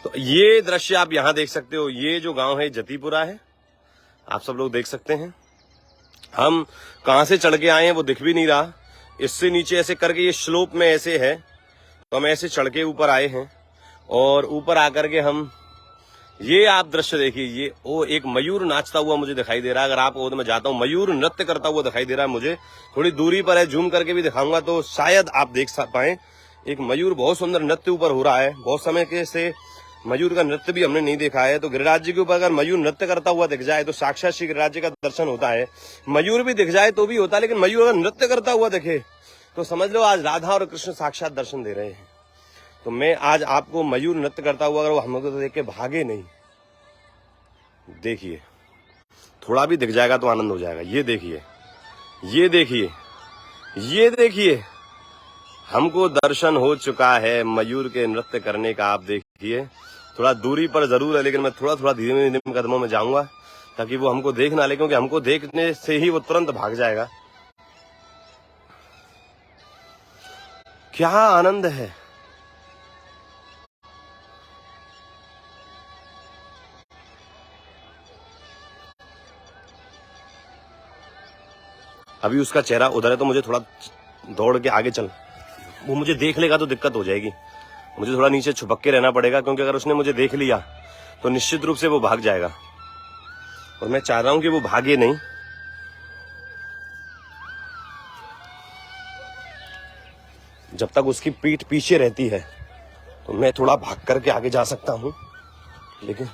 [SPEAKER 1] तो ये दृश्य आप यहां देख सकते हो। ये जो गांव है जतीपुरा है, आप सब लोग देख सकते हैं। हम कहां से चढ़ के आए हैं वो दिख भी नहीं रहा। इससे नीचे ऐसे करके ये स्लोप में ऐसे है, तो हम ऐसे चढ़ के ऊपर आए हैं और ऊपर आकर के हम ये आप दृश्य देखिए। ये ओ एक मयूर नाचता हुआ मुझे दिखाई दे रहा है। अगर आप ओर में जाता हूं, मयूर नृत्य करता हुआ दिखाई दे रहा है मुझे। थोड़ी दूरी पर है, जूम करके भी दिखाऊंगा तो शायद आप देख पाए। एक मयूर बहुत सुंदर नृत्य ऊपर हो रहा है। बहुत समय के से मयूर का नृत्य भी हमने नहीं देखा है। तो गिरिराज जी के ऊपर अगर मयूर नृत्य करता हुआ दिख जाए तो साक्षात श्री गिरिराज जी का दर्शन होता है। मयूर भी दिख जाए तो भी होता है, लेकिन मयूर अगर नृत्य करता हुआ दिखे तो समझ लो आज राधा और कृष्ण साक्षात दर्शन दे रहे हैं। तो मैं आज आपको मयूर नृत्य करता हुआ, अगर वो हम लोग तो देख के भागे नहीं, देखिए थोड़ा भी दिख जाएगा तो आनंद हो जाएगा। ये देखिए ये देखिए ये देखिए, हमको दर्शन हो चुका है मयूर के नृत्य करने का। आप देखिए थोड़ा दूरी पर जरूर है, लेकिन मैं थोड़ा थोड़ा धीमे धीमे कदमों में जाऊंगा ताकि वो हमको देख ना ले, क्योंकि हमको देखने से ही वो तुरंत भाग जाएगा। क्या आनंद है। अभी उसका चेहरा उधर है तो मुझे थोड़ा दौड़ के आगे चल, वो मुझे देख लेगा तो दिक्कत हो जाएगी। मुझे थोड़ा नीचे छुपक के रहना पड़ेगा, क्योंकि अगर उसने मुझे देख लिया तो निश्चित रूप से वो भाग जाएगा और मैं चाह रहा हूं कि वो भागे नहीं। जब तक उसकी पीठ पीछे रहती है तो मैं थोड़ा भाग करके आगे जा सकता हूं, लेकिन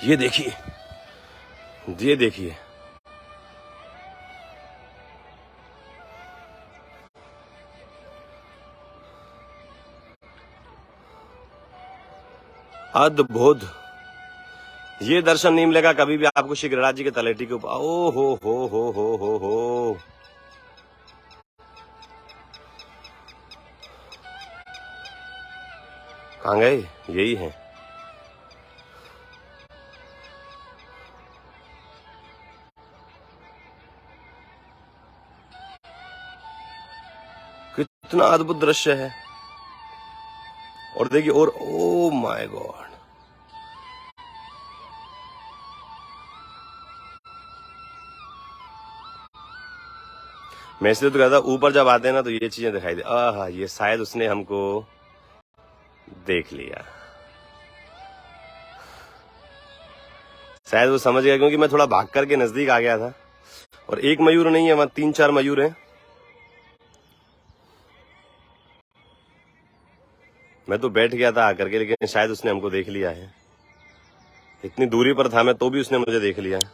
[SPEAKER 1] ये देखिए ये देखिए, अद्भुत। ये दर्शन नहीं मिलेगा कभी भी आपको श्री गिरिराज जी के तलेटी के ऊपर। ओ हो। कहां गए? यही है। कितना अद्भुत दृश्य है। और देखिए, और ओ माय गॉड, मैं इसलिए तो कहता ऊपर जब आते हैं ना तो ये चीजें दिखाई दे। आहा, ये शायद उसने हमको देख लिया। शायद वो समझ गया, क्योंकि मैं थोड़ा भाग करके नजदीक आ गया था। और एक मयूर नहीं है, वहां 3-4 मयूर हैं। मैं तो बैठ गया था आकर के, लेकिन शायद उसने हमको देख लिया है। इतनी दूरी पर था मैं तो भी उसने मुझे देख लिया है।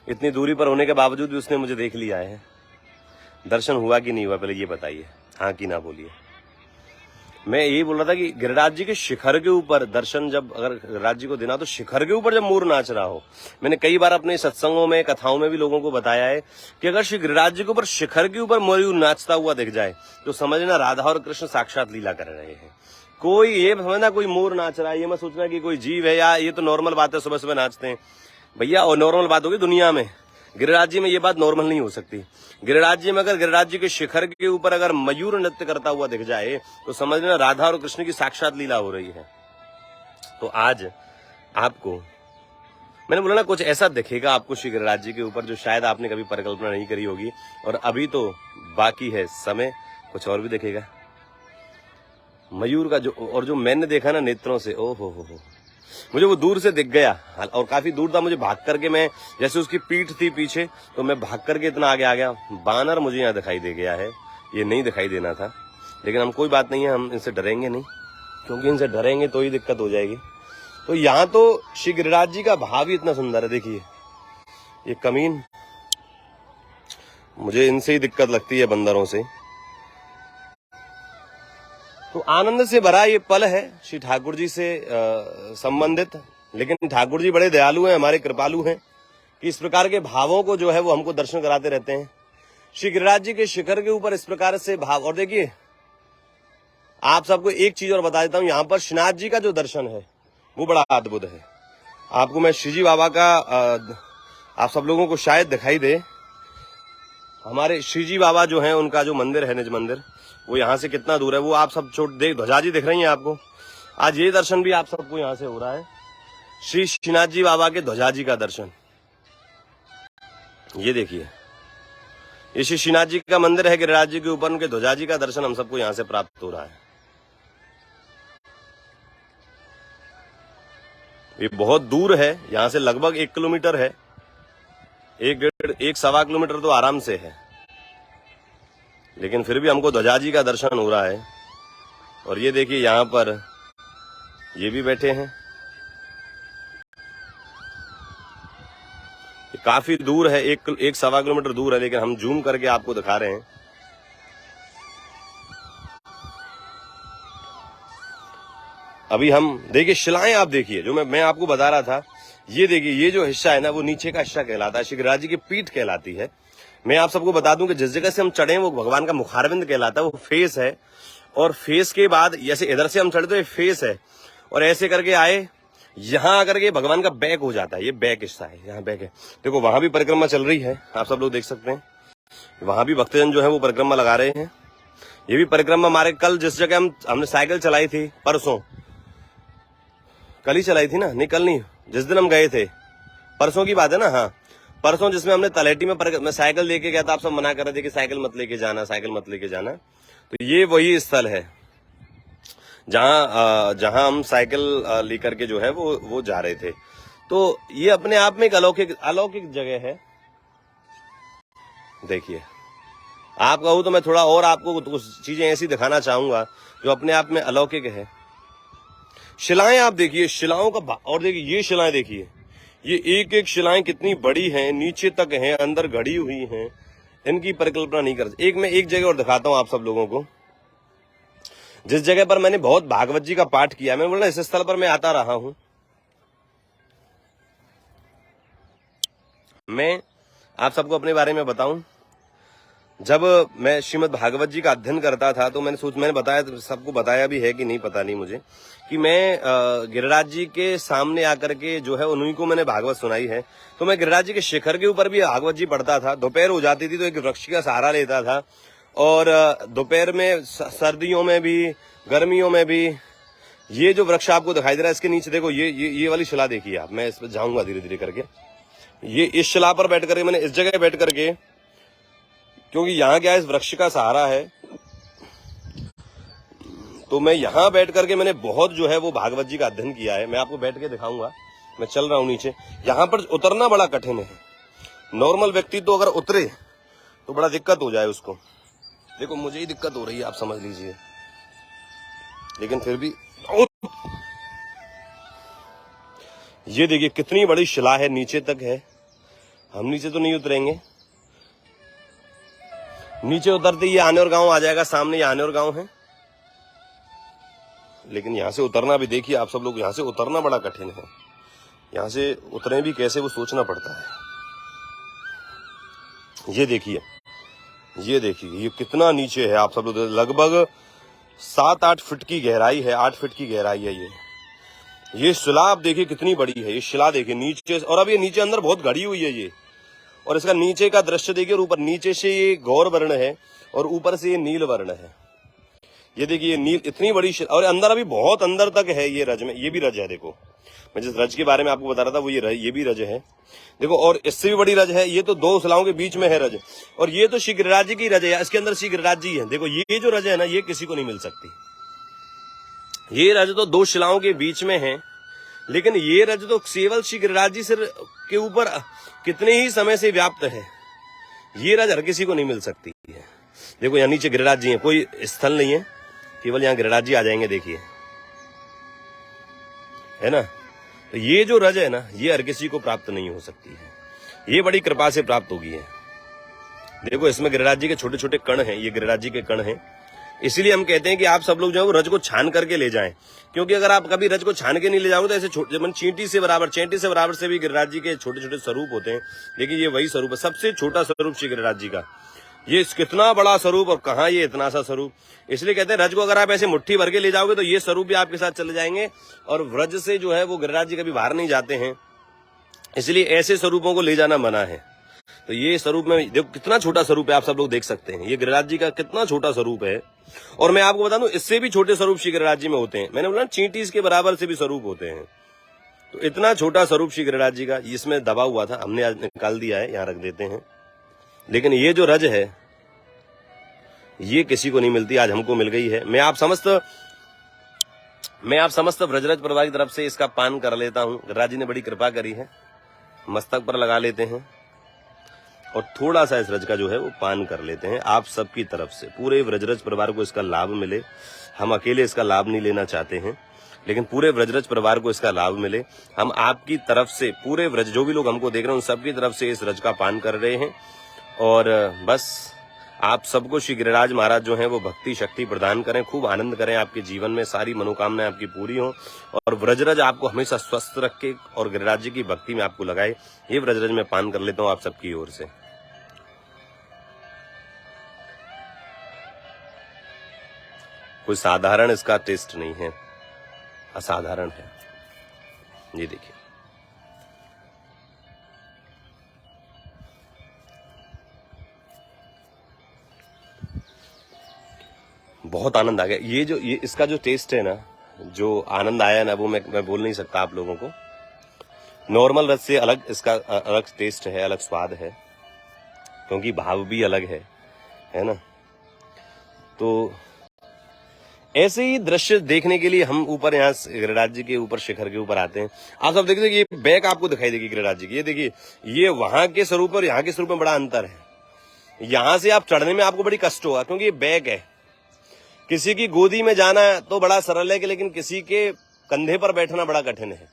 [SPEAKER 1] इतनी दूरी पर होने के बावजूद भी उसने मुझे देख लिया है। दर्शन हुआ कि नहीं हुआ, पहले ये बताइए, हाँ कि ना बोलिए। मैं यही बोल रहा था कि गिरिराज जी के शिखर के ऊपर दर्शन, जब अगर गिरिराज जी को देना तो शिखर के ऊपर जब मोर नाच रहा हो। मैंने कई बार अपने सत्संगों में, कथाओं में भी लोगों को बताया है कि अगर श्री गिरिराज जी के ऊपर शिखर के ऊपर मयूर नाचता हुआ दिख जाए तो समझना राधा और कृष्ण साक्षात लीला कर रहे हैं। कोई ये समझना कोई मोर नाच रहा है, ये मत सोचना कि कोई जीव है या ये तो नॉर्मल बात है, सुबह सुबह नाचते हैं भैया। और नॉर्मल बात होगी दुनिया में, गिरिराज जी में ये बात नॉर्मल नहीं हो सकती। गिरिराज जी में अगर गिरिराज जी के शिखर के ऊपर अगर मयूर नृत्य करता हुआ दिख जाए तो समझ लेना राधा और कृष्ण की साक्षात लीला हो रही है। तो आज आपको मैंने बोला ना, कुछ ऐसा दिखेगा आपको श्री गिरिराज जी के ऊपर जो शायद आपने कभी परिकल्पना नहीं करी होगी। और अभी तो बाकी है समय, कुछ और भी दिखेगा। मयूर का जो, और जो मैंने देखा ना नेत्रों से, ओ हो, मुझे वो दूर से दिख गया। और काफी दूर था, मुझे भाग करके, मैं जैसे उसकी पीठ थी पीछे तो मैं भाग करके इतना आगे आ गया। बानर मुझे यहाँ दिखाई दे गया है, ये नहीं दिखाई देना था। लेकिन हम कोई बात नहीं है, हम इनसे डरेंगे नहीं, क्योंकि इनसे डरेंगे तो ही दिक्कत हो जाएगी। तो यहाँ तो श्री गिरिराज जी का भाव ही इतना सुंदर है। देखिए ये कमीन, मुझे इनसे ही दिक्कत लगती है, बंदरों से। तो आनंद से भरा ये पल है श्री ठाकुर जी से संबंधित। लेकिन ठाकुर जी बड़े दयालु हैं, हमारे कृपालु हैं कि इस प्रकार के भावों को जो है वो हमको दर्शन कराते रहते हैं। श्री गिरिराज जी के शिखर के ऊपर इस प्रकार से भाव। और देखिए आप सबको एक चीज और बता देता हूं, यहाँ पर श्रीनाथ जी का जो दर्शन है वो बड़ा अद्भुत है। आपको मैं श्रीजी बाबा का आप सब लोगों को शायद दिखाई दे, हमारे श्रीजी बाबा जो है उनका जो मंदिर है, निज मंदिर, वो यहाँ से कितना दूर है वो आप सब देख, ध्वजा जी दिख रही है आपको। आज ये दर्शन भी आप सबको यहाँ से हो रहा है, श्री श्रीनाथ जी बाबा के ध्वजा जी का दर्शन। ये देखिए, ये श्री श्रीनाथ जी का मंदिर है, गिरिराज जी के ऊपर उनके ध्वजा जी का दर्शन हम सबको यहाँ से प्राप्त हो रहा है। ये बहुत दूर है, यहाँ से लगभग 1 किलोमीटर है, 1-1.25 किलोमीटर तो आराम से है। लेकिन फिर भी हमको ध्वजा जी का दर्शन हो रहा है। और ये देखिए यहाँ पर ये भी बैठे हैं। ये काफी दूर है, 1-1.25 किलोमीटर दूर है, लेकिन हम जूम करके आपको दिखा रहे हैं। अभी हम देखिए शिलाएं, आप देखिए जो मैं आपको बता रहा था। ये देखिए, ये जो हिस्सा है ना वो नीचे का हिस्सा कहलाता है, श्री गिरिराज जी की पीठ कहलाती है। मैं आप सबको बता दूं कि जिस जगह से हम चढ़े वो भगवान का मुखारविंद कहलाता है, वो फेस है। और फेस के बाद जैसे इधर से हम चढ़े तो ये फेस है, और ऐसे करके आए यहाँ आकर के भगवान का बैक हो जाता है। ये बैक हिस्सा है, यहाँ बैक है। देखो वहां भी परिक्रमा चल रही है, आप सब लोग देख सकते हैं। वहां भी भक्तजन जो है वो परिक्रमा लगा रहे हैं। ये भी परिक्रमा हमारे कल जिस जगह हमने साइकिल चलाई थी, परसों, कल ही चलाई थी ना, नहीं कल नहीं, जिस दिन हम गए थे, परसों की बात है ना। हाँ परसों, जिसमें हमने तलेटी में मैं साइकिल लेके गया था, आप सब मना कर रहे थे कि साइकिल मत लेके जाना, साइकिल मत लेके जाना। तो ये वही स्थल है जहां हम साइकिल लेकर के जो है वो जा रहे थे। तो ये अपने आप में एक अलौकिक जगह है। देखिए, आप कहूं तो मैं थोड़ा और आपको कुछ चीजें ऐसी दिखाना चाहूंगा जो अपने आप में अलौकिक है। शिलाएं आप देखिए, शिलाओं का, और देखिए ये शिलाएं देखिए, ये एक शिलाएं कितनी बड़ी हैं, नीचे तक हैं, अंदर गड़ी हुई हैं। इनकी परिकल्पना नहीं कर। मैं एक जगह और दिखाता हूं आप सब लोगों को, जिस जगह पर मैंने बहुत भागवत जी का पाठ किया। मैं बोला इस स्थल पर मैं आता रहा हूं। मैं आप सबको अपने बारे में बताऊं, जब मैं श्रीमद् भागवत जी का अध्ययन करता था तो मैंने बताया, सबको बताया भी है कि नहीं पता नहीं मुझे, कि मैं गिरिराज जी के सामने आकर के जो है उन्हीं को मैंने भागवत सुनाई है। तो मैं गिरिराज जी के शिखर के ऊपर भी भागवत जी पढ़ता था। दोपहर हो जाती थी तो एक वृक्ष का सहारा लेता था, और दोपहर में, सर्दियों में भी, गर्मियों में भी। ये जो वृक्ष आपको दिखाई दे रहा है, इसके नीचे देखो, ये वाली शिला देखिए आप। मैं इस पर जाऊंगा धीरे धीरे करके। ये इस शिला पर बैठ करके, मैंने इस जगह बैठ करके, क्योंकि यहाँ क्या है, इस वृक्ष का सहारा है, तो मैं यहाँ बैठ करके मैंने बहुत जो है वो भागवत जी का अध्ययन किया है। मैं आपको बैठ के दिखाऊंगा। मैं चल रहा हूं नीचे। यहाँ पर उतरना बड़ा कठिन है। नॉर्मल व्यक्ति तो अगर उतरे तो बड़ा दिक्कत हो जाए उसको। देखो मुझे ही दिक्कत हो रही है, आप समझ लीजिए, लेकिन फिर भी ये देखिए कितनी बड़ी शिला है, नीचे तक है। हम नीचे तो नहीं उतरेंगे। नीचे उतरते ये आनेर गांव आ जाएगा सामने, ये आनेर गांव है। लेकिन यहां से उतरना भी देखिए आप सब लोग, यहां से उतरना बड़ा कठिन है। यहां से उतरे भी कैसे वो सोचना पड़ता है। ये देखिए, ये देखिए ये कितना नीचे है। आप सब लोग लगभग 7-8 फीट की गहराई है, 8 फीट की गहराई है ये शिला आप देखिए कितनी बड़ी है। ये शिला देखिए नीचे, और अब ये नीचे अंदर बहुत गड़ी हुई है ये। और इसका नीचे का दृश्य देखिए, और ऊपर नीचे से ये गौर वर्ण है और ऊपर से ये नील वर्ण है। ये देखिए ये नील, इतनी बड़ी शिला, और अंदर अभी बहुत अंदर तक है ये रज में। ये भी रज है, देखो मैं जिस रज के बारे में आपको बता रहा था वो ये भी रज है। देखो, और इससे भी बड़ी रज है। ये तो 2 शिलाओं के बीच में है रज, और ये तो श्री गिरिराज जी की रज है। इसके अंदर श्री गिरिराज जी है। देखो ये जो रज है ना, ये किसी को नहीं मिल सकती। ये रज तो 2 शिलाओं के बीच में है, लेकिन ये रज तो केवल श्री गिरिराज जी सिर के ऊपर कितने ही समय से व्याप्त है। ये रज हर किसी को नहीं मिल सकती है। देखो यहाँ नीचे गिरिराज जी है, कोई स्थल नहीं है, केवल यहाँ गिरिराज जी आ जाएंगे, देखिए, है ना। तो ये जो रज है ना, ये हर किसी को प्राप्त नहीं हो सकती है। ये बड़ी कृपा से प्राप्त होगी है। देखो इसमें गिरिराज जी के छोटे छोटे कण हैं, ये गिरिराज जी के कण हैं। इसीलिए हम कहते हैं कि आप सब लोग जो है वो रज को छान करके ले जाएं, क्योंकि अगर आप कभी रज को छान के नहीं ले जाओगे तो ऐसे छोटे चींटी से बराबर से भी गिरिराज जी के छोटे छोटे स्वरूप होते हैं। लेकिन ये वही स्वरूप है, सबसे छोटा स्वरूप श्री गिरिराज जी का। ये कितना बड़ा स्वरूप, और कहाँ ये इतना सा स्वरूप। इसलिए कहते हैं रज को अगर आप ऐसे मुट्ठी भर के ले जाओगे तो ये स्वरूप भी आपके साथ चले जाएंगे, और व्रज से जो है वो गिरिराज जी कभी बाहर नहीं जाते हैं। इसलिए ऐसे स्वरूपों को ले जाना मना है। तो ये स्वरूप में देखो कितना छोटा स्वरूप है, आप सब लोग देख सकते हैं। ये गिरिराज जी का कितना छोटा स्वरूप है। और मैं आपको बता दूं, इससे भी छोटे स्वरूप श्री गिरिराज जी में होते हैं। मैंने बोला चींटी इसके बराबर से भी स्वरूप होते हैं। तो इतना छोटा स्वरूप श्री गिरिराज जी का, इसमें दबा हुआ था, हमने आज निकाल दिया है, यहाँ रख देते हैं। लेकिन ये जो रज है ये किसी को नहीं मिलती, आज हमको मिल गई है। मैं आप समस्त व्रजरज परिवार की तरफ से इसका पान कर लेता हूँ। गिरिराज जी ने बड़ी कृपा करी है। मस्तक पर लगा लेते हैं और थोड़ा सा इस रज का जो है वो पान कर लेते हैं। आप सबकी तरफ से पूरे व्रजरज परिवार को इसका लाभ मिले। हम अकेले इसका लाभ नहीं लेना चाहते हैं, लेकिन पूरे व्रजरज परिवार को इसका लाभ मिले। हम आपकी तरफ से पूरे व्रज, जो भी लोग हमको देख रहे हैं उन सबकी तरफ से इस रज का पान कर रहे हैं। और बस आप सबको श्री गिरिराज महाराज जो हैं वो भक्ति शक्ति प्रदान करें, खूब आनंद करें, आपके जीवन में सारी मनोकामनाएं आपकी पूरी हों, और व्रजरज आपको हमेशा स्वस्थ रखे और गिरिराज जी की भक्ति में आपको लगाए। ये व्रजरज मैं पान कर लेता हूं आप सबकी ओर से। कोई साधारण इसका टेस्ट नहीं है, असाधारण है। ये देखिए, बहुत आनंद आ गया। ये इसका जो टेस्ट है ना, जो आनंद आया ना, वो मैं बोल नहीं सकता आप लोगों को। नॉर्मल रस से अलग इसका अलग टेस्ट है, अलग स्वाद है, क्योंकि भाव भी अलग है ना। तो ऐसे ही दृश्य देखने के लिए हम ऊपर यहाँ गिरिराज जी के ऊपर शिखर के ऊपर आते हैं। आप सब देखिए, ये बैक आपको दिखाई देगी गिरिराज जी की। ये देखिए, ये वहां के स्वरूप और यहाँ के स्वरूप में बड़ा अंतर है। यहाँ से आप चढ़ने में आपको बड़ी कष्ट होगा, क्योंकि ये बैक है। किसी की गोदी में जाना तो बड़ा सरल है, लेकिन किसी के कंधे पर बैठना बड़ा कठिन है।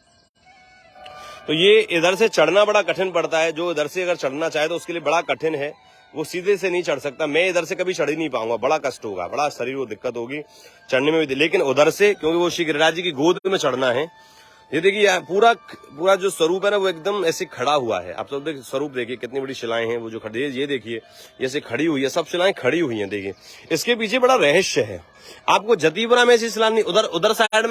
[SPEAKER 1] तो ये इधर से चढ़ना बड़ा कठिन पड़ता है। जो इधर से अगर चढ़ना चाहे तो उसके लिए बड़ा कठिन है, वो सीधे से नहीं चढ़ सकता। मैं इधर से कभी चढ़ ही नहीं पाऊंगा, बड़ा कष्ट होगा, बड़ा शरीर को दिक्कत होगी चढ़ने में भी। लेकिन उधर से, क्योंकि वो श्री गिरिराज जी की गोद में चढ़ना है। ये देखिए पूरा जो स्वरूप है ना, वो एकदम ऐसे खड़ा हुआ है। आप सब देखिए स्वरूप, देखिए कितनी बड़ी शिलाएं हैं वो जो खड़ी है। ये देखिए ऐसे खड़ी हुई है, सब शिलाएं खड़ी हुई हैं। देखिए इसके पीछे बड़ा रहस्य है। आपको जतीपुरा में ऐसी शिला नहीं, उधर साइड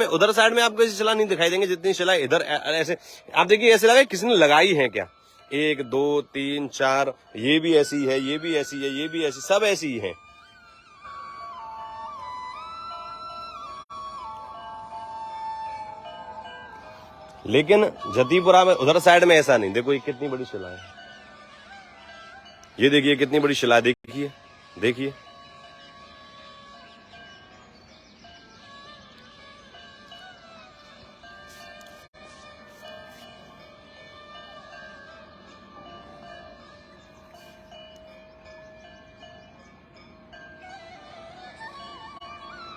[SPEAKER 1] में आपको ऐसी शिला नहीं दिखाई देंगे जितनी शिला इधर ऐसे। आप देखिए ऐसे लगा किसने लगाई है क्या। 1 2 3 4, ये भी ऐसी है, ये भी ऐसी है, ये भी ऐसी, सब ऐसी ही है। लेकिन जतीपुरा में उधर साइड में ऐसा नहीं। देखो ये कितनी बड़ी शिला है, ये देखिए कितनी बड़ी शिला, देखिए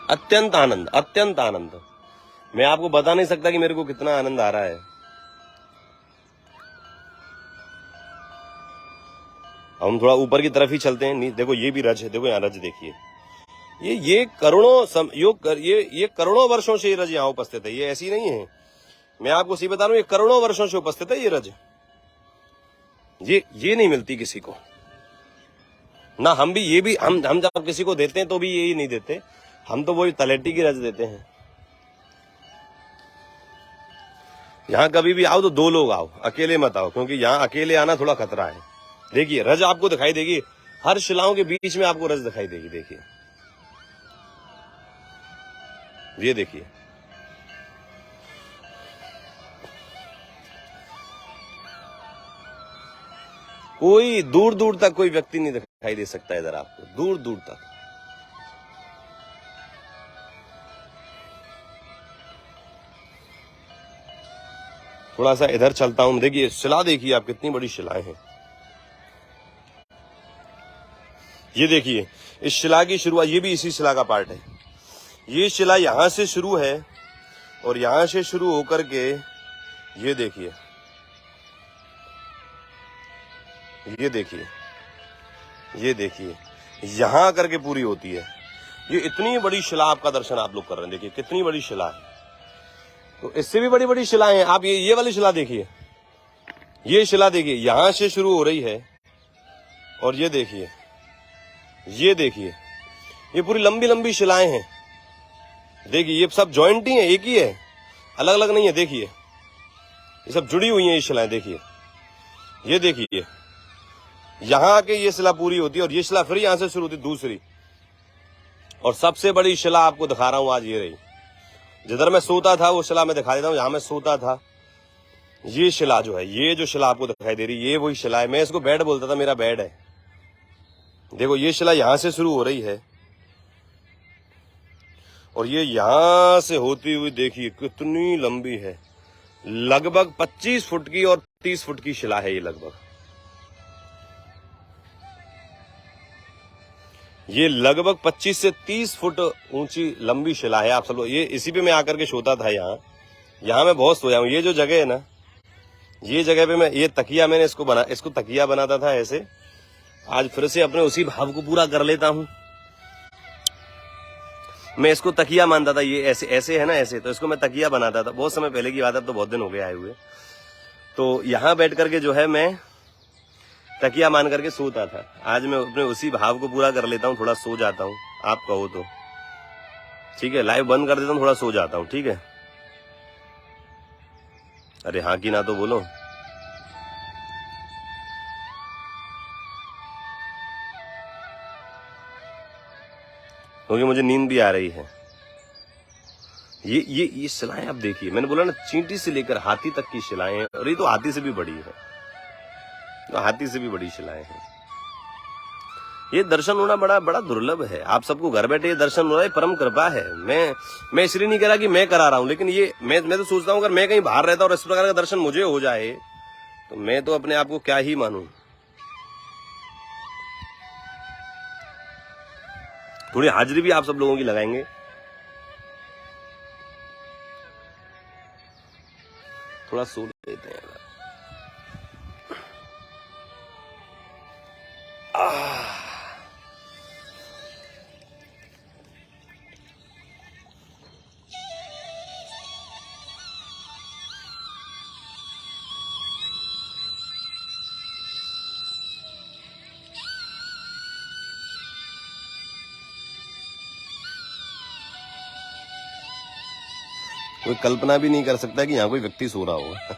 [SPEAKER 1] अत्यंत आनंद, अत्यंत आनंद। मैं आपको बता नहीं सकता कि मेरे को कितना आनंद आ रहा है। हम थोड़ा ऊपर की तरफ ही चलते हैं। देखो ये भी रज है, देखो यहाँ रज देखिए। ये करोड़ों ये करोड़ों वर्षों से ये रज यहाँ उपस्थित है। ये ऐसी नहीं है, मैं आपको सही बता रहा हूँ, ये करोड़ों वर्षों से उपस्थित है ये रज। ये नहीं मिलती किसी को ना। हम भी ये भी हम जब किसी को देते हैं तो भी यही नहीं देते, हम तो वही तलेटी की रज देते हैं। यहाँ कभी भी आओ तो 2 लोग आओ, अकेले मत आओ, क्योंकि यहाँ अकेले आना थोड़ा खतरा है। देखिए रज आपको दिखाई देगी, हर शिलाओं के बीच में आपको रज दिखाई देगी। देखिए ये देखिए, कोई दूर दूर तक कोई व्यक्ति नहीं दिखाई दे सकता इधर आपको, दूर दूर तक। थोड़ा सा इधर चलता हूं। देखिए शिला देखिए आप, कितनी बड़ी शिलाएं हैं। ये देखिए इस शिला की शुरुआत, ये भी इसी शिला का पार्ट है। ये शिला यहां से शुरू है और यहां से शुरू होकर के ये देखिए, ये देखिए, ये देखिए यहां करके पूरी होती है। ये इतनी बड़ी शिला आपका दर्शन आप लोग कर रहे हैं। देखिए कितनी बड़ी शिला है। तो इससे भी बड़ी बड़ी शिलाएं हैं। आप ये वाली शिला देखिए, ये शिला देखिए यहां से शुरू हो रही है और ये देखिए, ये देखिए, ये पूरी लंबी लंबी शिलाएं हैं। देखिए ये सब जॉइंट ही है, एक ही है, अलग अलग नहीं है। देखिए ये सब जुड़ी हुई हैं ये शिलाएं। देखिए ये देखिए, यहां आके ये शिला पूरी होती है और ये शिला फिर यहां से शुरू होती दूसरी। और सबसे बड़ी शिला आपको दिखा रहा हूं आज, ये रही। जिधर मैं सोता था वो शिला मैं दिखा देता हूं। यहां मैं सोता था, ये शिला जो है, ये जो शिला आपको दिखाई दे रही है, ये वही शिला है। मैं इसको बेड बोलता था, मेरा बेड है। देखो ये शिला यहां से शुरू हो रही है और ये यहां से होती हुई देखिए कितनी लंबी है। लगभग 25 फुट की और 30 फुट की शिला है ये। लगभग ये लगभग 25 से 30 फुट ऊंची लंबी शिला है। आप सब लोग, ये इसी पे मैं आकर के सोता था। यहाँ मैं बहुत सोया हूँ। ये जो जगह है ना, ये जगह पे मैं, ये तकिया मैंने इसको तकिया बनाता था ऐसे। आज फिर से अपने उसी भाव को पूरा कर लेता हूँ। मैं इसको तकिया मानता था, ये ऐसे ऐसे है ना, ऐसे, तो इसको मैं तकिया बनाता था। बहुत समय पहले की बात है, अब तो बहुत दिन हो गए आए हुए। तो यहाँ बैठ करके जो है मैं तकिया मान करके सोता था। आज मैं अपने उसी भाव को पूरा कर लेता हूँ, थोड़ा सो जाता हूँ। आप कहो तो ठीक है, लाइव बंद कर देता हूँ, थोड़ा सो जाता हूँ। ठीक है, अरे हाँ की ना तो बोलो। क्योंकि मुझे नींद भी आ रही है। ये शिलाएं आप देखिए, मैंने बोला ना चींटी से लेकर हाथी तक की शिलाएं हैं। और ये तो हाथी से भी बड़ी है, तो हाथी से भी बड़ी शिलाएं हैं। ये दर्शन होना बड़ा बड़ा दुर्लभ है। आप सबको घर बैठे ये दर्शन हो रहा है, परम कृपा है। मैं इसलिए नहीं कह रहा कि मैं करा रहा हूं, लेकिन ये मैं तो सोचता हूं अगर मैं कहीं बाहर रहता और इस प्रकार का दर्शन मुझे हो जाए तो मैं तो अपने आप को क्या ही मानूं। थोड़ी हाजिरी भी आप सब लोगों की लगाएंगे। थोड़ा सो लेते हैं। कोई कल्पना भी नहीं कर सकता कि यहाँ कोई व्यक्ति सो रहा होगा।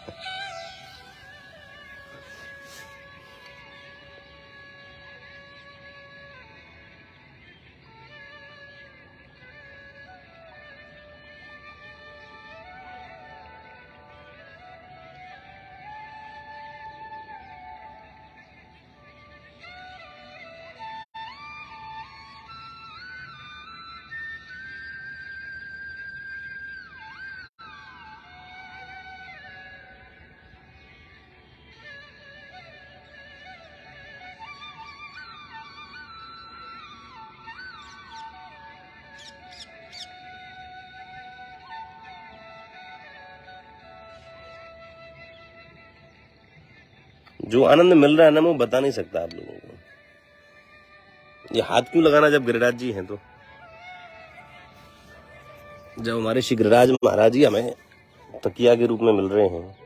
[SPEAKER 1] जो आनंद मिल रहा है ना, मैं वो बता नहीं सकता आप लोगों को। ये हाथ क्यों लगाना जब गिरिराज जी हैं तो? जब हमारे श्री गिरिराज महाराज जी हमें तकिया के रूप में मिल रहे हैं।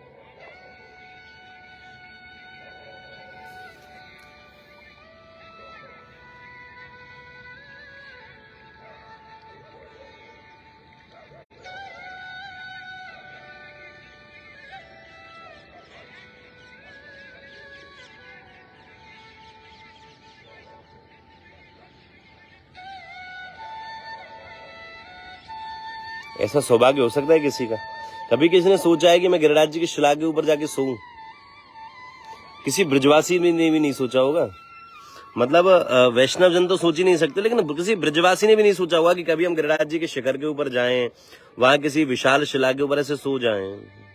[SPEAKER 1] ऐसा सौभाग्य हो सकता है किसी का? कभी किसी ने सोचा है कि मैं गिरिराज जी की शिला के ऊपर जाके सोऊं? किसी ब्रजवासी ने भी नहीं सोचा होगा। मतलब वैष्णव जन तो सोच ही नहीं सकते, लेकिन किसी ब्रजवासी ने भी नहीं सोचा होगा कि कभी हम गिरिराज जी के शिखर के ऊपर जाएं, वहां किसी विशाल शिला के ऊपर ऐसे सो जाएं।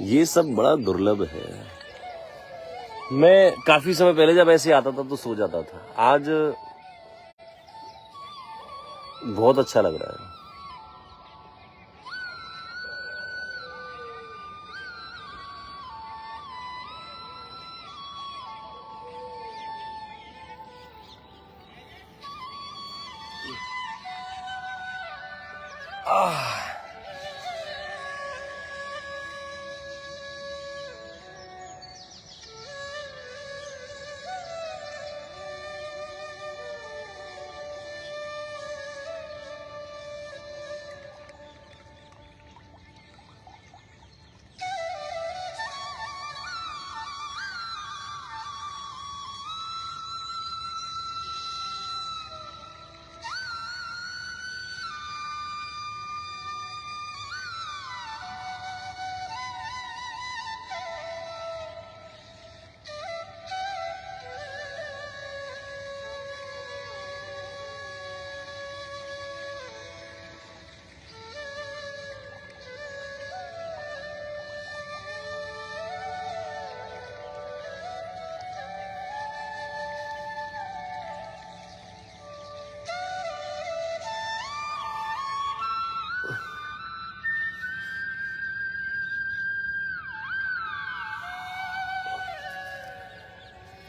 [SPEAKER 1] ये सब बड़ा दुर्लभ है। मैं काफी समय पहले जब ऐसे आता था तो सो जाता था, आज बहुत अच्छा लग रहा है।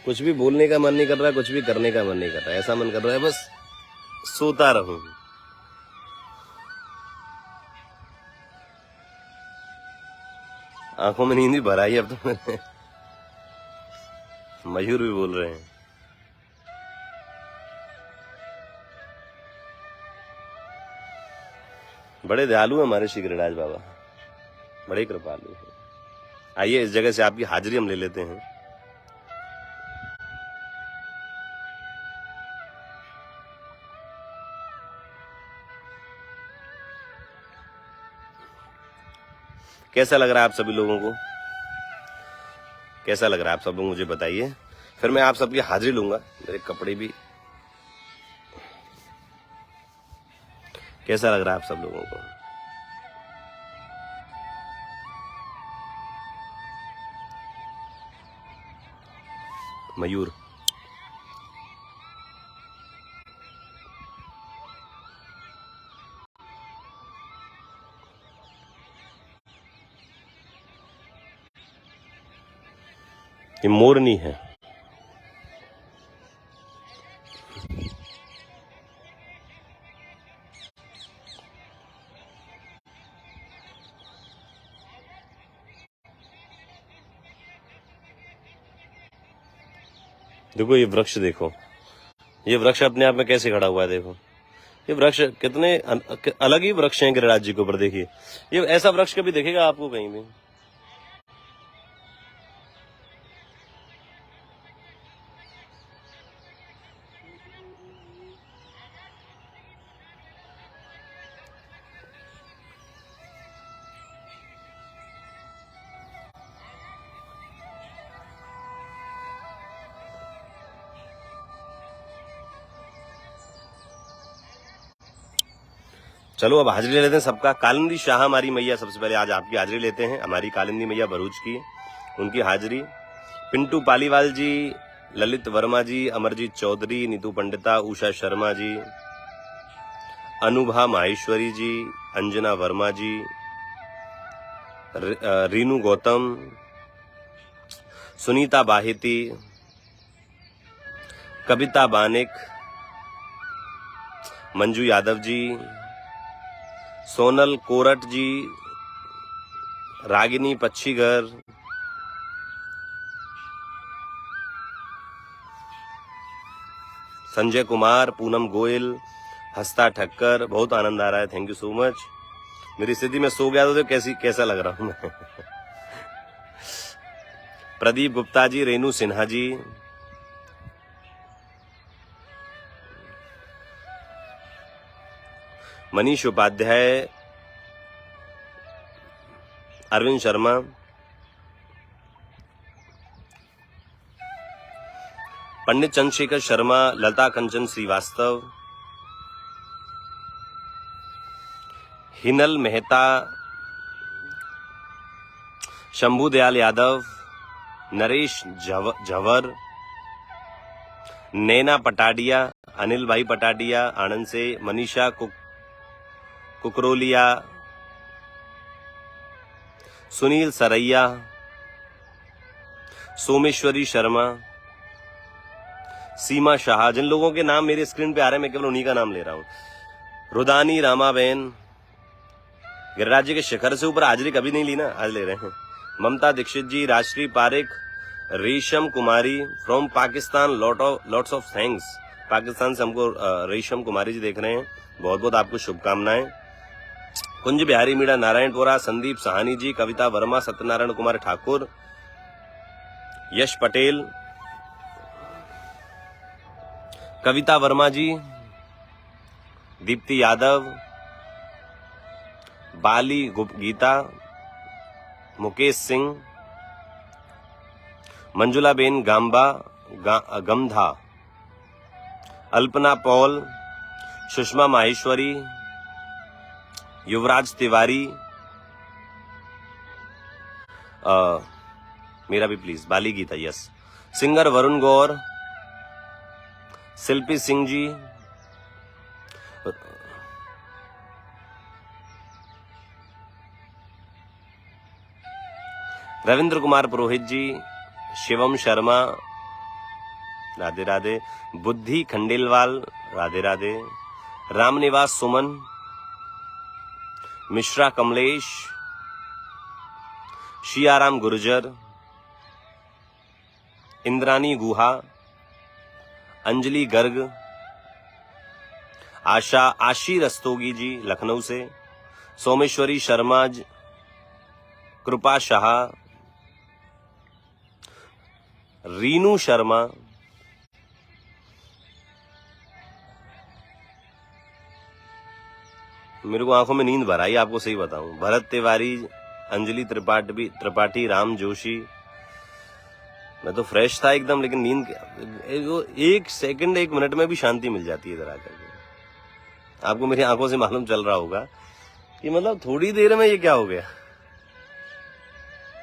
[SPEAKER 1] कुछ भी बोलने का मन नहीं कर रहा, कुछ भी करने का मन नहीं कर रहा, ऐसा मन कर रहा है बस सोता रहूं। आंखों में नींद भी भर आई अब तो मैंने। मयूर भी बोल रहे हैं। बड़े दयालु हैं हमारे श्री गिरिराज बाबा, बड़े कृपालु हैं। आइए इस जगह से आपकी हाजिरी हम ले लेते हैं। कैसा लग रहा है आप सभी लोगों को? कैसा लग रहा है आप सब लोग मुझे बताइए, फिर मैं आप सबकी हाजिरी लूंगा। मेरे कपड़े भी। कैसा लग रहा है आप सब लोगों को? मयूर, ये मोरनी है। देखो ये वृक्ष, देखो ये वृक्ष अपने आप में कैसे खड़ा हुआ है। देखो ये वृक्ष कितने अलग ही वृक्ष हैं गिरिराज जी के ऊपर। देखिए ये ऐसा वृक्ष कभी देखेगा आपको कहीं भी। चलो अब हाजिरी ले लेते हैं सबका। कालिंदी शाह हमारी मैया, सबसे पहले आज आपकी हाजिरी लेते हैं। हमारी कालिंदी मैया भरूच की, उनकी हाजिरी। पिंटू पालीवाल जी, ललित वर्मा जी, अमरजीत चौधरी, नीतू पंडिता, उषा शर्मा जी, अनुभा माहेश्वरी जी, अंजना वर्मा जी, रीनू गौतम, सुनीता बाहिती, कविता बानिक, मंजू यादव जी, सोनल कोरट जी, रागिनी पच्छीगर, संजय कुमार, पूनम गोयल, हस्ता ठक्कर। बहुत आनंद आ रहा है, थैंक यू सो मच। मेरी स्थिति में सो गया तो कैसा लग रहा हूं मैं। प्रदीप गुप्ता जी, रेनू सिन्हा जी, मनीष उपाध्याय, अरविंद शर्मा, पंडित चंद्रशेखर शर्मा, लता कंचन श्रीवास्तव, हिनल मेहता, शंभू दयाल यादव, नरेश झवर, नैना पटाडिया, अनिल भाई पटाडिया आनंद से, मनीषा कुकरोलिया, सुनील सरैया, सोमेश्वरी शर्मा, सीमा शाह। जिन लोगों के नाम मेरे स्क्रीन पे आ रहे हैं मैं केवल उन्हीं का नाम ले रहा हूं। रुदानी रामाबेन, गिरिराज जी के शिखर से ऊपर हाजिरी कभी नहीं ली ना, आज ले रहे हैं। ममता दीक्षित जी, Rajshri Parik, Resham Kumari from Pakistan, lots of thanks. Pakistan से हमको रेशम कुमारी जी देख रहे हैं, बहुत बहुत आपको शुभकामनाएं। कुंज बिहारी मीणा, नारायणपुरा, संदीप सहानी जी, कविता वर्मा, सत्यनारायण कुमार ठाकुर, यश पटेल, कविता वर्मा जी, दीप्ति यादव, बाली गीता, मुकेश सिंह, मंजुला बेन गांबा गमधा, अल्पना पॉल, सुषमा माहेश्वरी, युवराज तिवारी, मेरा भी please, Bali Geeta, yes, singer Varun Gaur, Shilpi Singh ji, Ravindra Kumar Purohit ji, Shivam Sharma, Radhe Radhe, Buddhi Khandelwal, Radhe Radhe, Ramniwas सुमन, मिश्रा कमलेश, शियाराम गुर्जर, इंद्रानी गुहा, अंजलि गर्ग, आशी रस्तोगी जी लखनऊ से, सोमेश्वरी शर्मा, कृपा शाह, रीनू शर्मा, मेरे को आंखों में नींद भर आई, आपको सही बताऊं। भरत तिवारी, अंजलि त्रिपाठी, राम जोशी। मैं तो फ्रेश था एकदम, लेकिन नींद एक सेकंड, एक मिनट में भी शांति मिल जाती है इधर आकर के। आपको मेरी आंखों से मालूम चल रहा होगा कि मतलब थोड़ी देर में ये क्या हो गया।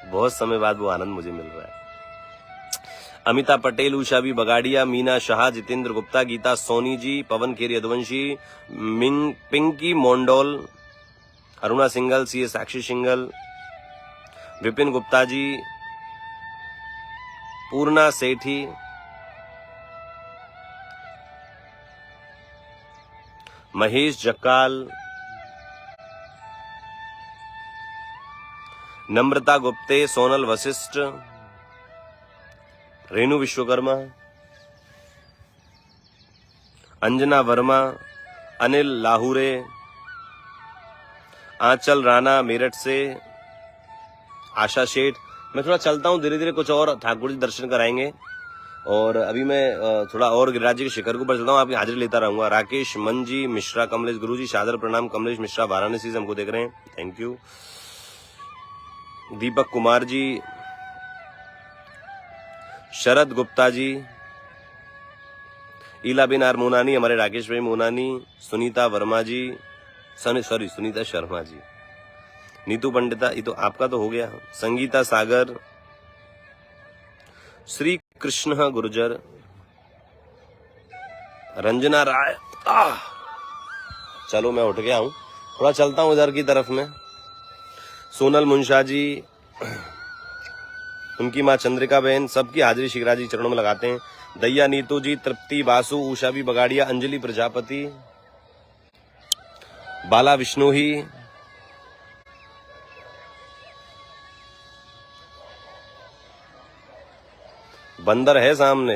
[SPEAKER 1] बहुत समय बाद वो आनंद मुझे मिल रहा है। अमिता पटेल, उषा बी बगाड़िया, मीना शाह, जितेंद्र गुप्ता, गीता सोनी जी, पवन खेरी यदुवंशी, पिंकी मोंडोल, अरुणा सिंगल, सी साक्षी सिंगल, विपिन गुप्ता जी, पूर्णा सेठी, महेश जक्काल, नम्रता गुप्ते, सोनल वशिष्ठ, रेणु विश्वकर्मा, अंजना वर्मा, अनिल लाहुरे, आंचल राणा मेरठ से, आशा शेठ। मैं थोड़ा चलता हूँ धीरे धीरे, कुछ और ठाकुर जी दर्शन कराएंगे और अभी मैं थोड़ा और गिरिराज जी के शिखर के ऊपर चलता हूँ, आपकी हाजिरी लेता रहूंगा। राकेश मंजी मिश्रा, कमलेश गुरु जी सादर प्रणाम। कमलेश मिश्रा वाराणसी से हमको देख रहे हैं, thank you. Deepak Kumar ji, Sharad Gupta ji, Ilaben R Monani, हमारे राकेश भाई मोनानी, सुनीता वर्मा जी, सॉरी सुनीता शर्मा जी, नीतू पंडिता, ये तो आपका तो हो गया। संगीता सागर, श्री कृष्ण गुर्जर, रंजना राय। चलो मैं उठ गया हूं, थोड़ा चलता हूं इधर की तरफ में। सोनल मुंशा जी, उनकी माँ चंद्रिका बहन, सबकी हाजिरी शिखराज जी चरणों में लगाते हैं। दैया नीतू जी, तृप्ति बासु, उषा भी बगाड़िया, अंजलि प्रजापति, बाला विष्णोही, बंदर है सामने।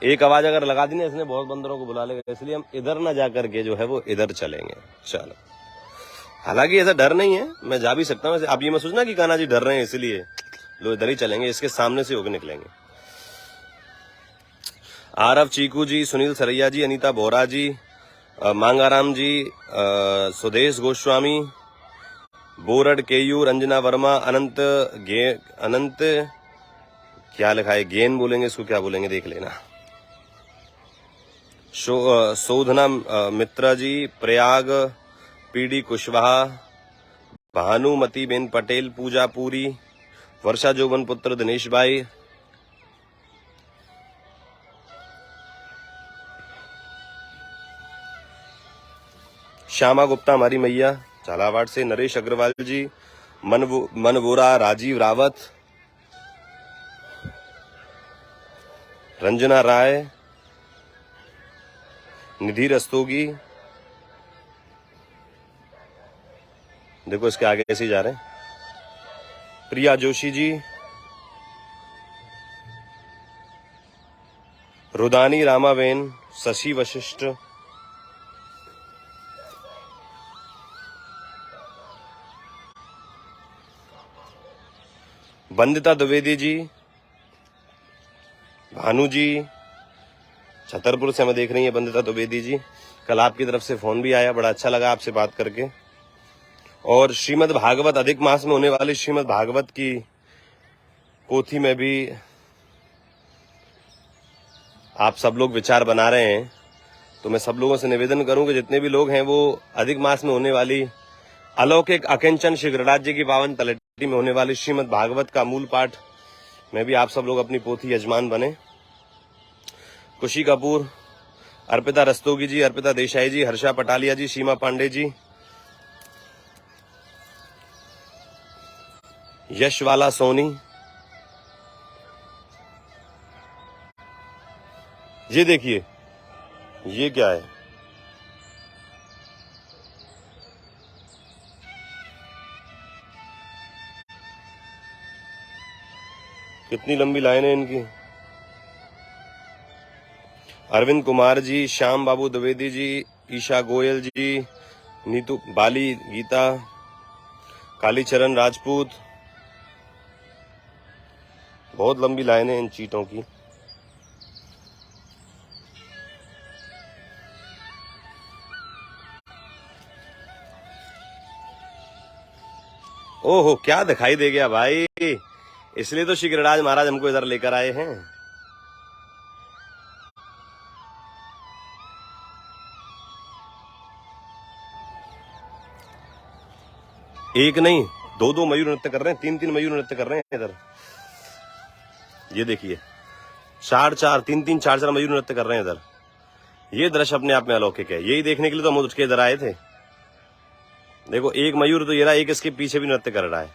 [SPEAKER 1] एक आवाज अगर लगा दी ना इसने, बहुत बंदरों को बुला लेगा, इसलिए हम इधर ना जाकर के जो है वो इधर चलेंगे। चलो, हालांकि ऐसा डर नहीं है, मैं जा भी सकता हूँ। आप ये मत सोचना कि कान्हा जी डर रहे हैं इसलिए, लो इधर ही चलेंगे, इसके सामने से होकर निकलेंगे। आरव चीकू जी, सुनील सरैया जी, अनीता बोरा जी, मांगाराम जी, सुदेश गोस्वामी, बोरड केयू, रंजना वर्मा, अनंत क्या लिखा है, गेन बोलेंगे इसको, क्या बोलेंगे देख लेना। शोधना मित्रा जी, प्रयाग, पीडी कुशवाहा, भानुमती बेन पटेल, पूजा पूरी, वर्षा जोबन पुत्र दिनेश भाई, श्यामा गुप्ता हमारी मैया झालावाड़ से, नरेश अग्रवाल जी, मनवोरा राजीव रावत, रंजना राय, निधि रस्तोगी, देखो इसके आगे ऐसे ही जा रहे हैं, प्रिया जोशी जी, रुदानी रामाबेन, शशि वशिष्ठ, वंदिता द्विवेदी जी, भानु जी, छतरपुर से हमें देख रही है वंदिता द्विवेदी जी। कल आपकी तरफ से फोन भी आया, बड़ा अच्छा लगा आपसे बात करके। और श्रीमद् भागवत, अधिक मास में होने वाली श्रीमद् भागवत की पोथी में भी आप सब लोग विचार बना रहे हैं, तो मैं सब लोगों से निवेदन करूं कि जितने भी लोग हैं वो अधिक मास में होने वाली अलौकिक अकिंचन श्री गिरिराज जी की पावन तलहटी में होने वाली श्रीमद् भागवत का मूल पाठ में भी आप सब लोग अपनी पोथी यजमान बने। खुशी कपूर, अर्पिता रस्तोगी जी, अर्पिता देसाई जी, हर्षा पटालिया जी, सीमा पांडे जी, यशवाला सोनी, ये देखिए ये क्या है, कितनी लंबी लाइन है इनकी। अरविंद कुमार जी, श्याम बाबू द्विवेदी जी, ईशा गोयल जी, नीतू बाली, गीता, कालीचरण राजपूत, बहुत लंबी लाइन है इन चीटों की। ओहो, क्या दिखाई दे गया भाई, इसलिए तो श्री गिरिराज महाराज हमको इधर लेकर आए हैं। एक नहीं, दो मयूर नृत्य कर रहे हैं, तीन मयूर नृत्य कर रहे हैं इधर। ये देखिए, तीन चार मयूर नृत्य कर रहे हैं इधर। ये दृश्य अपने आप में अलौकिक है, यही देखने के लिए तो हम उठ के इधर आए थे। देखो एक मयूर तो ये रहा, एक इसके पीछे भी नृत्य कर रहा है।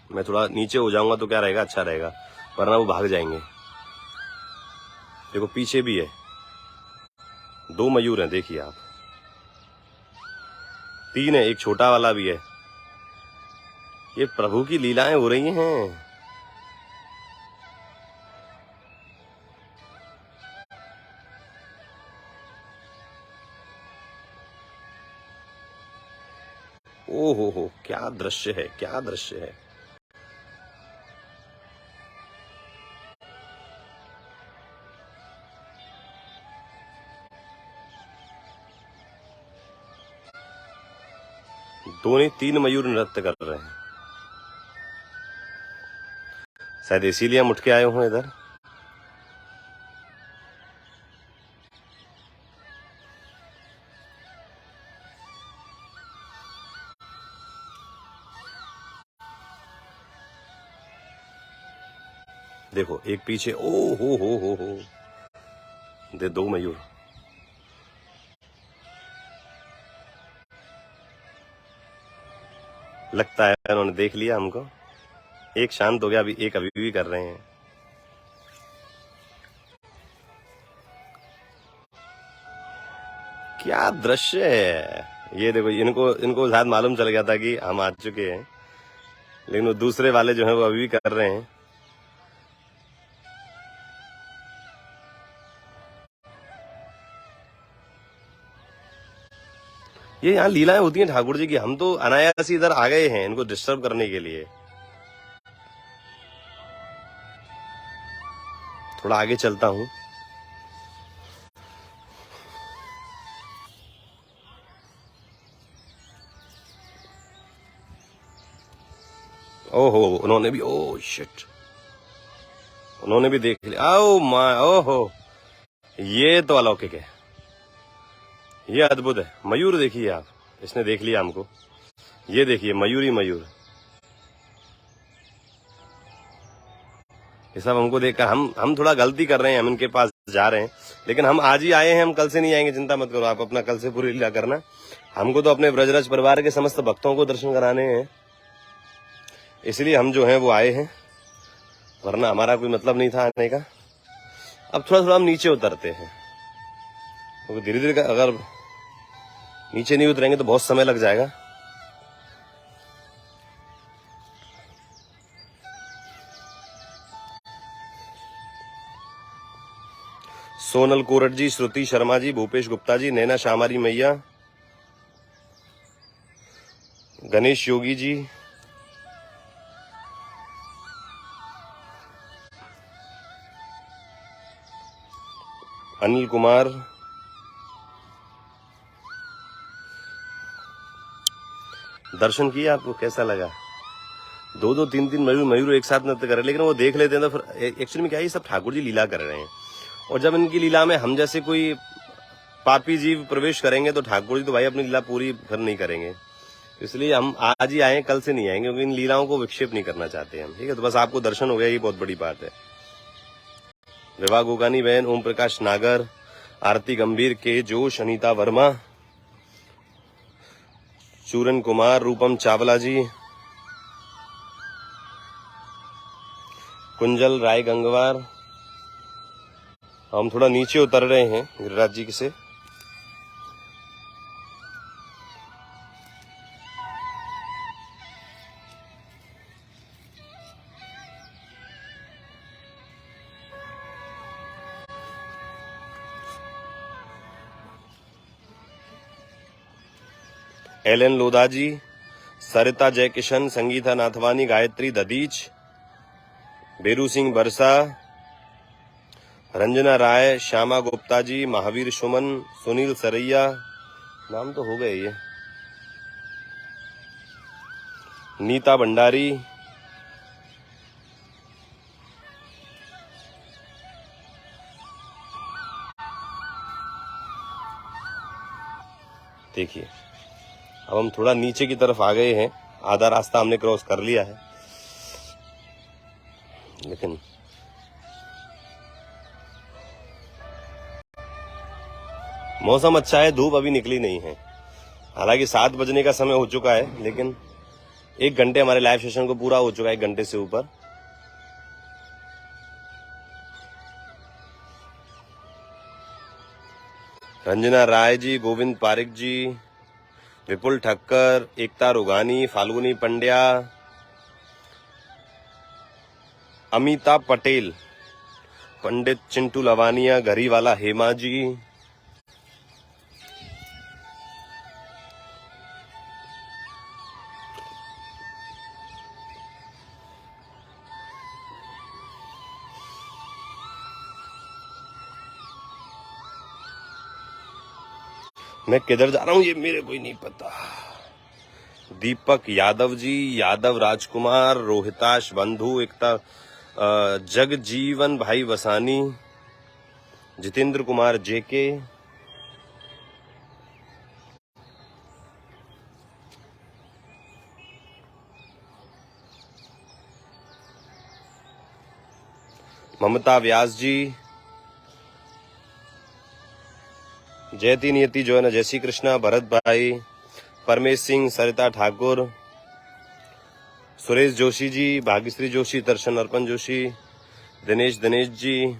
[SPEAKER 1] मैं थोड़ा नीचे हो जाऊंगा तो क्या रहेगा, अच्छा रहेगा, वरना वो भाग जाएंगे। देखो पीछे भी है, 2 मयूर हैं, देखिए आप, 3 है, एक छोटा वाला भी है। ये प्रभु की लीलाएं हो रही हैं। ओ हो, क्या दृश्य है, क्या दृश्य है। दो नहीं 3 मयूर नृत्य कर रहे हैं। शायद इसीलिए हम उठ के आए हों इधर। देखो एक पीछे, ओ हो, दे 2 मयूर। लगता है उन्होंने देख लिया हमको। एक शांत हो गया, अभी एक अभी भी कर रहे हैं। क्या दृश्य है ये। देखो इनको शायद मालूम चल गया था कि हम आ चुके हैं, लेकिन वो दूसरे वाले जो हैं वो अभी भी कर रहे हैं। ये यहाँ लीलाएं होती हैं ठाकुर जी की, हम तो अनायास ही इधर आ गए हैं इनको डिस्टर्ब करने के लिए। थोड़ा आगे चलता हूँ। ओहो, उन्होंने भी, ओ शिट, उन्होंने भी देख लिया। ओ माय, ओहो, ये तो अलौकिक है, ये अद्भुत है। मयूर देखिए आप, इसने देख लिया हमको। ये देखिए मयूर ही मयूर। ये सब हमको देखकर हम थोड़ा गलती कर रहे हैं, हम इनके पास जा रहे हैं, लेकिन हम आज ही आए हैं, हम कल से नहीं आएंगे। चिंता मत करो आप, अपना कल से पूरी लीला करना। हमको तो अपने ब्रजराज परिवार के समस्त भक्तों को दर्शन कराने हैं, इसलिए हम जो हैं वो आए हैं, वरना हमारा कोई मतलब नहीं था आने का। अब थोड़ा थोड़ा हम नीचे उतरते हैं, क्योंकि धीरे धीरे अगर नीचे नहीं उतरेंगे तो बहुत समय लग जाएगा। सोनल कोरट जी, श्रुति शर्मा जी, भूपेश गुप्ता जी, नैना श्यामारी मैया, गणेश योगी जी, अनिल कुमार, दर्शन किए, आपको कैसा लगा? 2-2, 3-3 मयूर एक साथ नृत्य कर रहे हैं, लेकिन वो देख लेते हैं तो फिर एक्चुअली में क्या है, ये सब ठाकुर जी लीला कर रहे हैं, और जब इनकी लीला में हम जैसे कोई पापी जीव प्रवेश करेंगे तो ठाकुर जी तो भाई अपनी लीला पूरी फिर नहीं करेंगे। इसलिए हम आज ही आए, कल से नहीं आएंगे, क्योंकि इन लीलाओं को विक्षेप नहीं करना चाहते हम। ठीक है, तो बस आपको दर्शन हो गया, ये बहुत बड़ी बात है। विवाह गोगानी बहन, ओम प्रकाश नागर, आरती गंभीर, के जोश, अनीता वर्मा, चूरन कुमार, रूपम चावला जी, कुंजल राय गंगवार। हम थोड़ा नीचे उतर रहे हैं गिरिराज जी से। एलन लोधा जी, सरिता जयकिशन, संगीता नाथवानी, गायत्री ददीच, बेरू सिंह बरसा, रंजना राय, श्यामा गुप्ता जी, महावीर सुमन, सुनील सरैया, नाम तो हो गए ये, नीता भंडारी, देखिए अब हम थोड़ा नीचे की तरफ आ गए हैं, आधा रास्ता हमने क्रॉस कर लिया है, लेकिन मौसम अच्छा है, धूप अभी निकली नहीं है। हालांकि 7 बजने का समय हो चुका है, लेकिन 1 घंटे हमारे लाइव सेशन को पूरा हो चुका है, 1 घंटे से ऊपर। रंजना राय जी, गोविंद पारिक जी, विपुल ठक्कर, एकता रुगानी, फाल्गुनी पंड्या, अमिता पटेल, पंडित चिंटू लवानिया, घरीवाला हेमा जी, मैं किधर जा रहा हूं ये मेरे को ही नहीं पता। दीपक यादव जी, यादव राजकुमार, रोहिताश बंधु, एकता, जगजीवन भाई वसानी, जितेंद्र कुमार जेके, ममता व्यास जी, जयती नियति जो है ना, जय श्री कृष्णा, भरत भाई, परमेश सिंह, सरिता ठाकुर, सुरेश जोशी जी, भाग्यश्री जोशी, दर्शन अर्पण जोशी, दिनेश जी,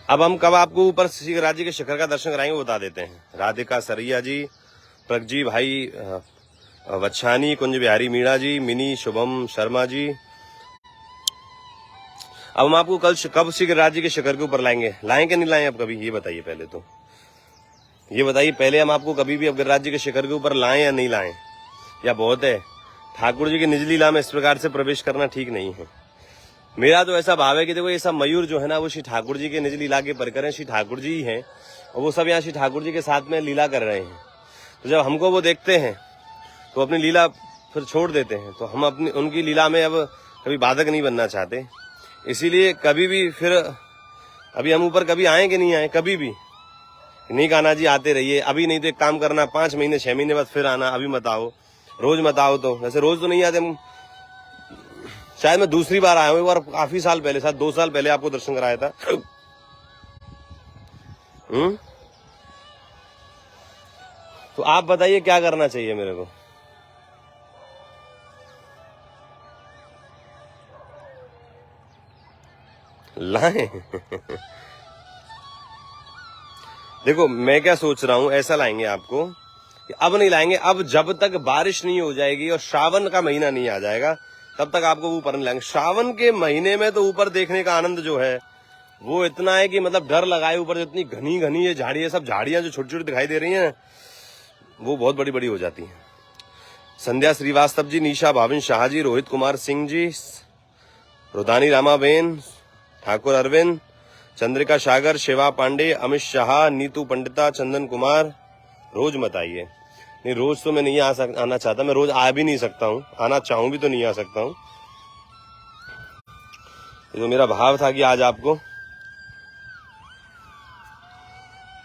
[SPEAKER 1] अब हम कब आपको ऊपर शिखराज जी के शिखर का दर्शन कराएंगे वो बता देते हैं। राधिका सरैया जी, प्रगजी भाई वच्छानी, कुंज बिहारी मीणा जी, मिनी शुभम शर्मा जी। अब हम आपको कब शिखराज जी के शिखर के ऊपर लाएंगे नहीं लाएं अब कभी, ये बताइए पहले तो, ये बताइए पहले हम आपको कभी भी अब गिरिराज जी के शिखर के ऊपर लाएं या नहीं लाएं, या बहुत है ठाकुर जी की निज लीला में इस प्रकार से प्रवेश करना ठीक नहीं है। मेरा तो ऐसा भाव है कि देखो ये सब मयूर जो है ना वो श्री ठाकुर जी के निज लीला के परिकर हैं, श्री ठाकुर जी ही हैं, और वो सब यहाँ श्री ठाकुर जी के साथ में लीला कर रहे हैं। तो जब हमको वो देखते हैं तो अपनी लीला फिर छोड़ देते हैं, तो हम अपनी उनकी लीला में अब कभी बाधक नहीं बनना चाहते। इसीलिए कभी भी फिर अभी हम ऊपर कभी आए कि नहीं आए, कभी भी नहीं, कान्हा जी आते रहिए, अभी नहीं तो एक काम करना 5 महीने 6 महीने बाद फिर आना, अभी मत आओ, रोज मत आओ। तो वैसे रोज तो नहीं आते हम, शायद मैं दूसरी बार आया हूँ, एक बार काफी साल पहले, शायद 2 साल पहले आपको दर्शन कराया था। तो आप बताइए क्या करना चाहिए मेरे को। लाएं देखो मैं क्या सोच रहा हूं, ऐसा लाएंगे आपको कि अब नहीं लाएंगे, अब जब तक बारिश नहीं हो जाएगी और श्रावण का महीना नहीं आ जाएगा तब तक आपको ऊपर नहीं लाएंगे। श्रावण के महीने में तो ऊपर देखने का आनंद जो है वो इतना है कि मतलब डर लगाए, ऊपर इतनी घनी घनी ये झाड़ी है, सब झाड़ियां जो छोटी छोटी दिखाई दे रही हैं वो बहुत बड़ी बड़ी हो जाती हैं। संध्या श्रीवास्तव जी, निशा भाविन शाह जी, रोहित कुमार सिंह जी, रुदानी रामाबेन, ठाकुर अरविंद, चंद्रिका सागर, शिवा पांडे, अमित शाह, नीतू पंडिता, चंदन कुमार। रोज मत आइए, नहीं रोज तो मैं नहीं आना चाहता, मैं रोज आ भी नहीं सकता हूँ, आना चाहूं भी तो नहीं आ सकता हूँ। तो मेरा भाव था कि आज आपको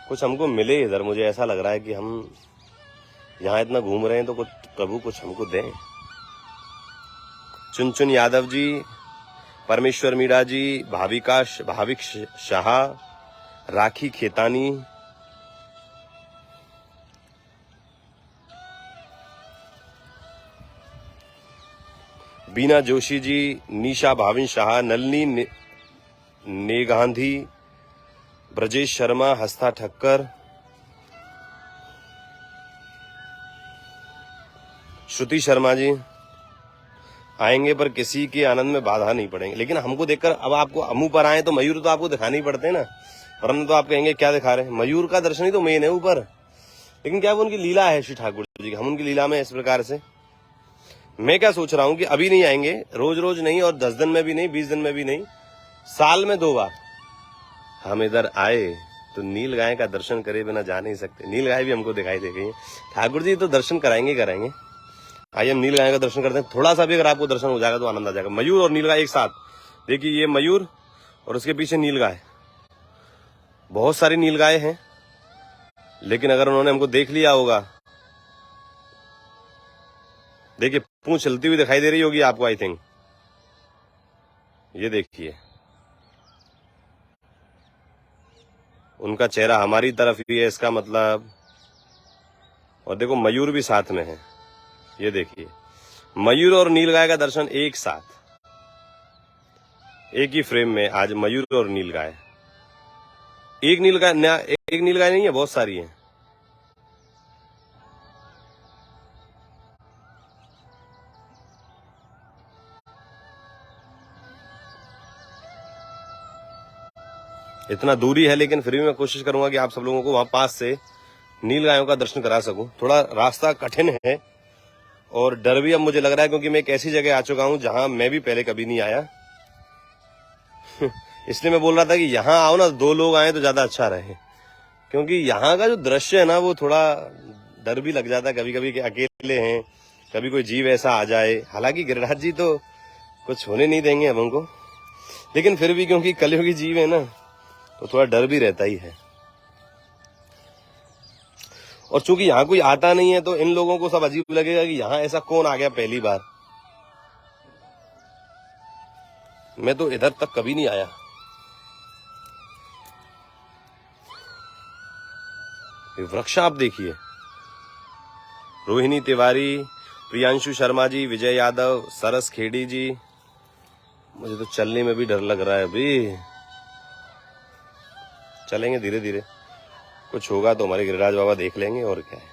[SPEAKER 1] कुछ हमको मिले इधर, मुझे ऐसा लग रहा है कि हम यहाँ इतना घूम रहे हैं तो कुछ प्रभु कुछ हमको दें। चुन यादव जी, परमेश्वर मीणा जी, भाविक शाह, राखी खेतानी, बीना जोशी जी, निशा भाविन शाह, नलनी नेगांधी, ब्रजेश शर्मा, हस्ता ठक्कर, श्रुति शर्मा जी। आएंगे पर किसी के आनंद में बाधा नहीं पड़ेंगे, लेकिन हमको देखकर अब आपको हम ऊपर आए तो मयूर तो आपको दिखाने ही पड़ते हैं ना, वरना तो आप कहेंगे क्या दिखा रहे हैं। मयूर का दर्शन ही तो मेन है ऊपर, लेकिन क्या वो उनकी लीला है श्री ठाकुर जी की, हम उनकी लीला में इस प्रकार से। मैं क्या सोच रहा हूँ कि अभी नहीं आएंगे, रोज रोज नहीं, और 10 दिन में भी नहीं, 20 दिन में भी नहीं, साल में 2 बार हम इधर आए तो नील गाय का दर्शन करे बिना जा नहीं सकते। नील गाय भी हमको दिखाई दे गई है, ठाकुर जी तो दर्शन कराएंगे। आइए हम नील गाय का दर्शन करते हैं, थोड़ा सा भी अगर आपको दर्शन हो जाएगा तो आनंद आ जाएगा। मयूर और नील गाय एक साथ, देखिए ये मयूर और उसके पीछे नील गाय, बहुत सारी नील गाय हैं, लेकिन अगर उन्होंने हमको देख लिया होगा देखिए पूंछ चलती हुई दिखाई दे रही होगी आपको, आई थिंक। ये देखिए उनका चेहरा हमारी तरफ ही है, इसका मतलब। और देखो मयूर भी साथ में है। ये देखिए मयूर और नीलगाय का दर्शन एक साथ, एक ही फ्रेम में आज मयूर और नीलगाय। एक नीलगाय नहीं है, बहुत सारी है। इतना दूरी है लेकिन फिर भी मैं कोशिश करूंगा कि आप सब लोगों को वहां पास से नीलगायों का दर्शन करा सकूं। थोड़ा रास्ता कठिन है और डर भी अब मुझे लग रहा है, क्योंकि मैं एक ऐसी जगह आ चुका हूं जहां मैं भी पहले कभी नहीं आया। इसलिए मैं बोल रहा था कि यहाँ आओ ना, 2 लोग आए तो ज्यादा अच्छा रहे, क्योंकि यहाँ का जो दृश्य है ना वो थोड़ा डर भी लग जाता है कभी कभी कि अकेले हैं, कभी कोई जीव ऐसा आ जाए। हालांकि गिरिराज जी तो कुछ होने नहीं देंगे हम हमको, लेकिन फिर भी क्योंकि कलयुगी जीव है ना तो थोड़ा डर भी रहता ही है। और चूंकि यहाँ कोई आता नहीं है तो इन लोगों को सब अजीब लगेगा कि यहाँ ऐसा कौन आ गया पहली बार। मैं तो इधर तक कभी नहीं आया। ये वृक्ष आप देखिए, रोहिणी तिवारी, प्रियांशु शर्मा जी, विजय यादव, सरस खेड़ी जी। मुझे तो चलने में भी डर लग रहा है अभी। चलेंगे धीरे धीरे, कुछ होगा तो हमारे गिरिराज बाबा देख लेंगे, और क्या है।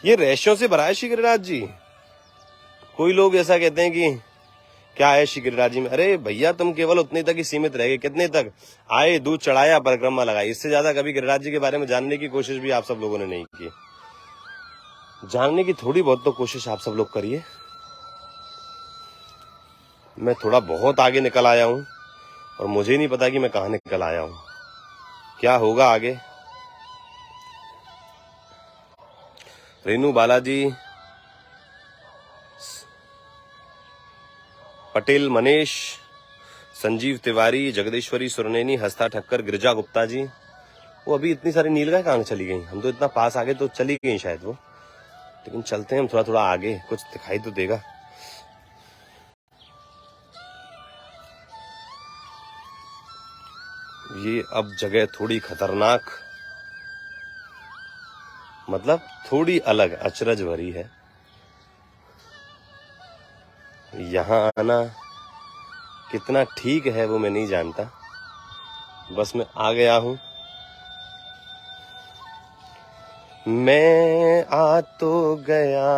[SPEAKER 1] ये रेशों से भरा है श्री गिरिराज जी। कोई लोग ऐसा कहते हैं कि क्या है श्री गिरिराज जी में। अरे भैया तुम केवल उतने तक ही सीमित रह गए। कितने तक आए, दूध चढ़ाया, परिक्रमा लगाई। इससे ज्यादा कभी गिरिराज जी के बारे में जानने की कोशिश भी आप सब लोगों ने नहीं की। जानने की थोड़ी बहुत तो कोशिश आप सब लोग करिए। मैं थोड़ा बहुत आगे निकल आया हूं और मुझे नहीं पता कि मैं कहां निकल आया हूं, क्या होगा आगे। रेनू बालाजी, पटेल मनीष, संजीव तिवारी, जगदीश्वरी सुरनेनी, हस्ता ठक्कर, गिरिजा गुप्ता जी। वो अभी इतनी सारी नीलगाय कहां चली गई। हम तो इतना पास आगे तो चली गई शायद वो, लेकिन चलते हैं हम थोड़ा थोड़ा आगे, कुछ दिखाई तो देगा। ये अब जगह थोड़ी खतरनाक, मतलब थोड़ी अलग, अचरज भरी है। यहाँ आना कितना ठीक है वो मैं नहीं जानता, बस मैं आ गया हूं। मैं आ तो गया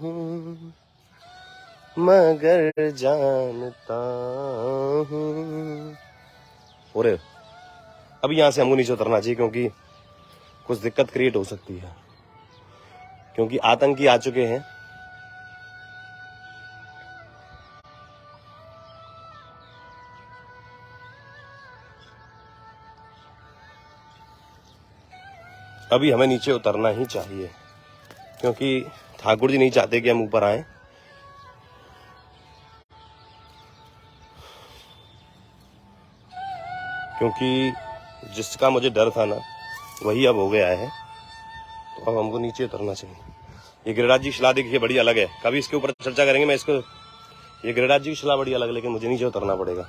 [SPEAKER 1] हूं मगर जानता हूं। और अब यहां से हमको नीचे उतरना चाहिए, क्योंकि कुछ दिक्कत क्रिएट हो सकती है, क्योंकि आतंकी आ चुके हैं। अभी हमें नीचे उतरना ही चाहिए, क्योंकि ठाकुर जी नहीं चाहते कि हम ऊपर आए। क्योंकि जिसका मुझे डर था ना वही अब हो गया है, तो अब हमको नीचे उतरना चाहिए। ये गिरिराज जी की शिला देखिए बड़ी अलग है, कभी इसके ऊपर चर्चा करेंगे। मैं इसको, ये गिरिराज जी की शिला बड़ी अलग है, लेकिन मुझे नीचे उतरना पड़ेगा।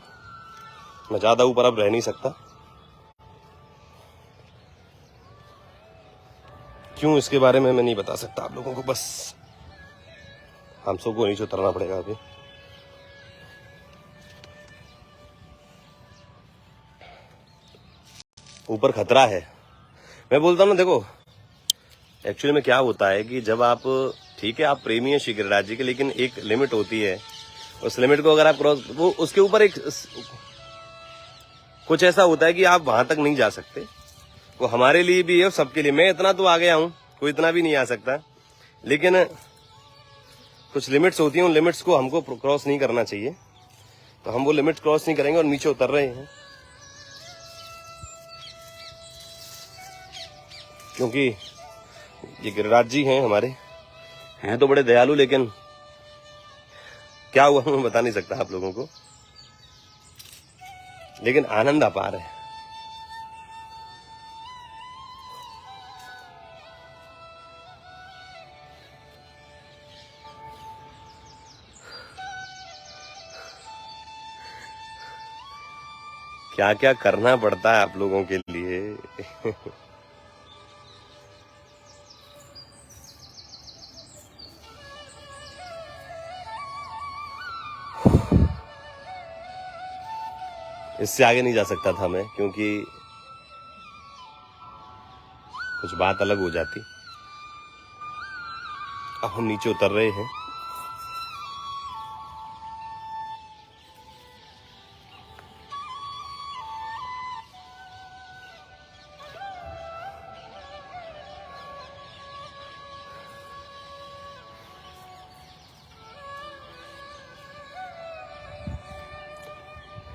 [SPEAKER 1] मैं ज्यादा ऊपर अब रह नहीं सकता। क्यों, इसके बारे में मैं नहीं बता सकता आप लोगों को, बस हम सबको नीचे उतरना पड़ेगा अभी। ऊपर खतरा है। मैं बोलता हूँ ना, देखो एक्चुअली में क्या होता है कि जब आप, ठीक है आप प्रेमी हैं श्री गिरिराज जी के, लेकिन एक लिमिट होती है। उस लिमिट को अगर आप क्रॉस, वो उसके ऊपर एक कुछ ऐसा होता है कि आप वहां तक नहीं जा सकते। वो हमारे लिए भी है और सबके लिए। मैं इतना तो आ गया हूं, कोई इतना भी नहीं आ सकता, लेकिन कुछ लिमिट्स होती हैं, उन लिमिट्स को हमको क्रॉस नहीं करना चाहिए। तो हम वो लिमिट क्रॉस नहीं करेंगे और नीचे उतर रहे हैं, क्योंकि ये गिरिराज जी हैं हमारे, हैं तो बड़े दयालु, लेकिन क्या हुआ मैं बता नहीं सकता आप लोगों को, लेकिन आनंद अपार है। क्या क्या करना पड़ता है आप लोगों के लिए। इससे आगे नहीं जा सकता था मैं, क्योंकि कुछ बात अलग हो जाती। अब हम नीचे उतर रहे हैं।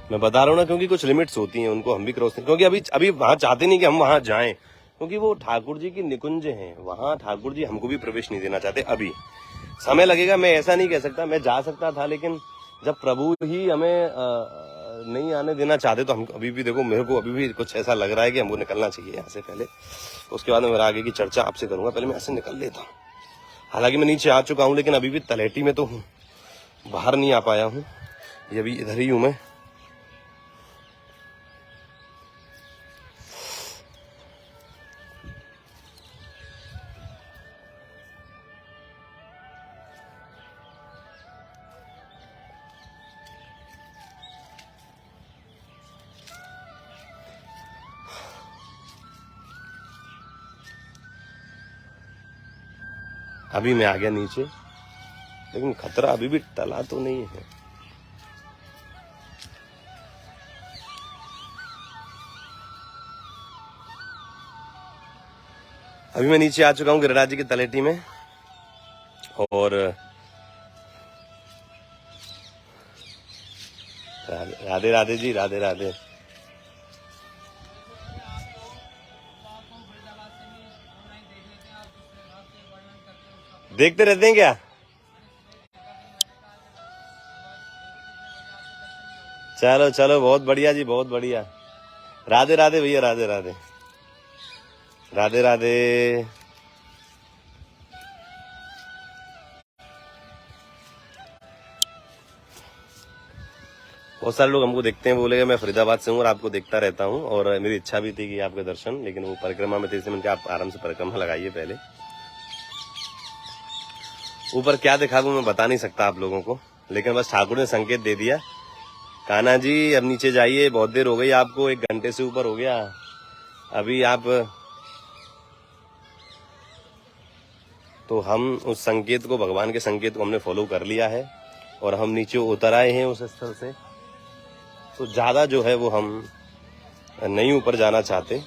[SPEAKER 1] मैं बता रहा हूँ ना, क्योंकि कुछ लिमिट्स होती हैं, उनको हम भी क्रॉस, क्योंकि अभी अभी वहां चाहते नहीं कि हम वहां जाएं, क्योंकि वो ठाकुर जी की निकुंज हैं, वहां ठाकुर जी हमको भी प्रवेश नहीं देना चाहते। अभी समय लगेगा, मैं ऐसा नहीं कह सकता, मैं जा सकता था, लेकिन जब प्रभु ही हमें नहीं आने देना चाहते तो हम अभी भी, देखो मेरे को अभी भी कुछ ऐसा लग रहा है कि हमको निकलना चाहिए यहाँ से पहले। उसके बाद मैं आगे की चर्चा आपसे करूंगा, पहले मैं ऐसे निकल लेता हूँ। हालांकि मैं नीचे आ चुका हूँ, लेकिन अभी भी तलहटी में तो हूँ, बाहर नहीं आ पाया हूँ। ये अभी इधर ही हूँ मैं। अभी मैं आ गया नीचे, लेकिन खतरा अभी भी टला तो नहीं है। अभी मैं नीचे आ चुका हूँ गिरिराज जी की तलेटी में, और राधे राधे जी, राधे राधे। देखते रहते हैं क्या? चलो चलो, बहुत बढ़िया जी, बहुत बढ़िया। राधे राधे भैया, राधे राधे, राधे राधे। बहुत सारे लोग हमको देखते हैं, बोलेगा मैं फरीदाबाद से हूँ और आपको देखता रहता हूँ, और मेरी इच्छा भी थी कि आपके दर्शन, लेकिन वो परिक्रमा में थे, इसलिए मैंने आप आराम से परिक्रमा लगाइए पहले। ऊपर क्या दिखा वो मैं बता नहीं सकता आप लोगों को, लेकिन बस ठाकुर ने संकेत दे दिया, कान्हा जी अब नीचे जाइए, बहुत देर हो गई आपको, 1 घंटे से ऊपर हो गया, अभी आप। तो हम उस संकेत को, भगवान के संकेत को हमने फॉलो कर लिया है, और हम नीचे उतर आए हैं उस स्थल से। तो ज्यादा जो है वो हम नहीं ऊपर जाना चाहते।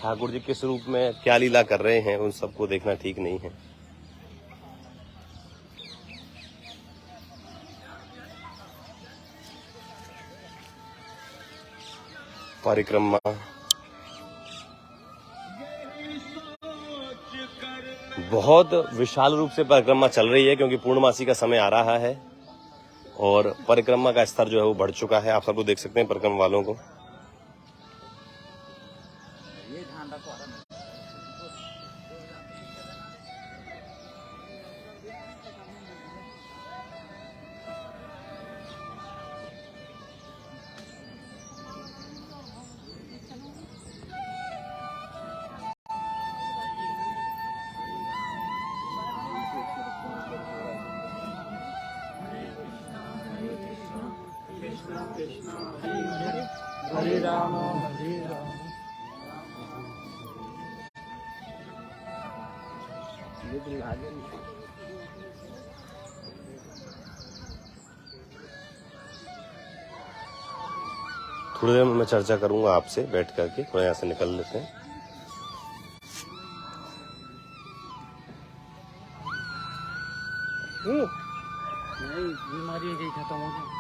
[SPEAKER 1] ठाकुर जी किस रूप में क्या लीला कर रहे हैं, उन सबको देखना ठीक नहीं है। परिक्रमा बहुत विशाल रूप से परिक्रमा चल रही है, क्योंकि पूर्णमासी का समय आ रहा है, और परिक्रमा का स्तर जो है वो बढ़ चुका है। आप सब लोग देख सकते हैं परिक्रमा वालों को।
[SPEAKER 2] हरे राम हरे राम।
[SPEAKER 1] थोड़ी देर में मैं चर्चा करूंगा आपसे बैठ करके, थोड़ा यहाँ से निकल लेते हैं।
[SPEAKER 2] नहीं, बीमारी गई खत्म हो गई।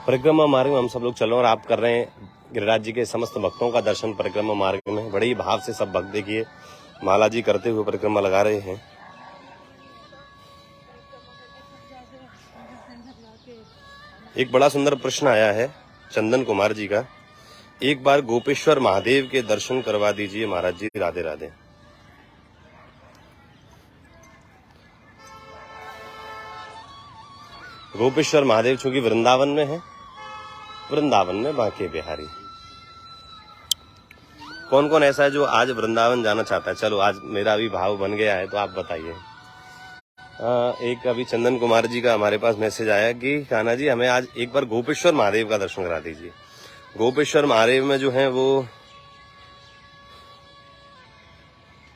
[SPEAKER 1] परिक्रमा मार्ग में हम सब लोग चल रहे हैं, और आप कर रहे हैं गिरिराज जी के समस्त भक्तों का दर्शन परिक्रमा मार्ग में। बड़े ही भाव से सब भक्त देखिए माला जी करते हुए परिक्रमा लगा रहे हैं। एक बड़ा सुंदर प्रश्न आया है चंदन कुमार जी का, एक बार गोपेश्वर महादेव के दर्शन करवा दीजिए महाराज जी, राधे राधे। गोपेश्वर महादेव चूंकि वृंदावन में है, वृंदावन में बांके बिहारी। कौन कौन ऐसा है जो आज वृंदावन जाना चाहता है? चलो आज मेरा अभी भाव बन गया है तो आप बताइए। एक अभी चंदन कुमार जी का हमारे पास मैसेज आया कि कान्हा जी हमें आज एक बार गोपेश्वर महादेव का दर्शन करा दीजिए। गोपेश्वर महादेव में जो है वो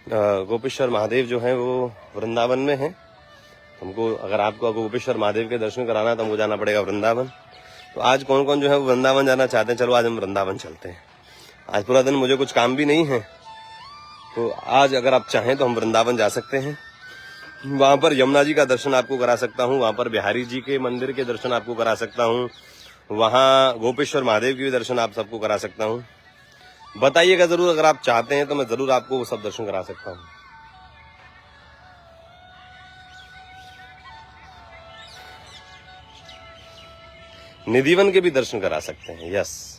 [SPEAKER 1] गोपेश्वर महादेव जो है वो वृंदावन में है। हमको अगर आपको गोपेश्वर महादेव के दर्शन कराना है तो हमको जाना पड़ेगा वृंदावन। तो आज कौन कौन जो है वो वृंदावन जाना चाहते हैं? चलो आज हम वृंदावन चलते हैं। आज पूरा दिन मुझे कुछ काम भी नहीं है, तो आज अगर आप चाहें तो हम वृंदावन जा सकते हैं। वहां पर यमुना जी का दर्शन आपको करा सकता हूँ, वहां पर बिहारी जी के मंदिर के दर्शन आपको करा सकता हूँ, वहां गोपेश्वर महादेव के भी दर्शन आप सबको करा सकता हूँ। बताइएगा जरूर, अगर आप चाहते हैं तो मैं जरूर आपको वो सब दर्शन करा सकता हूँ। निधिवन के भी दर्शन करा सकते हैं। यस,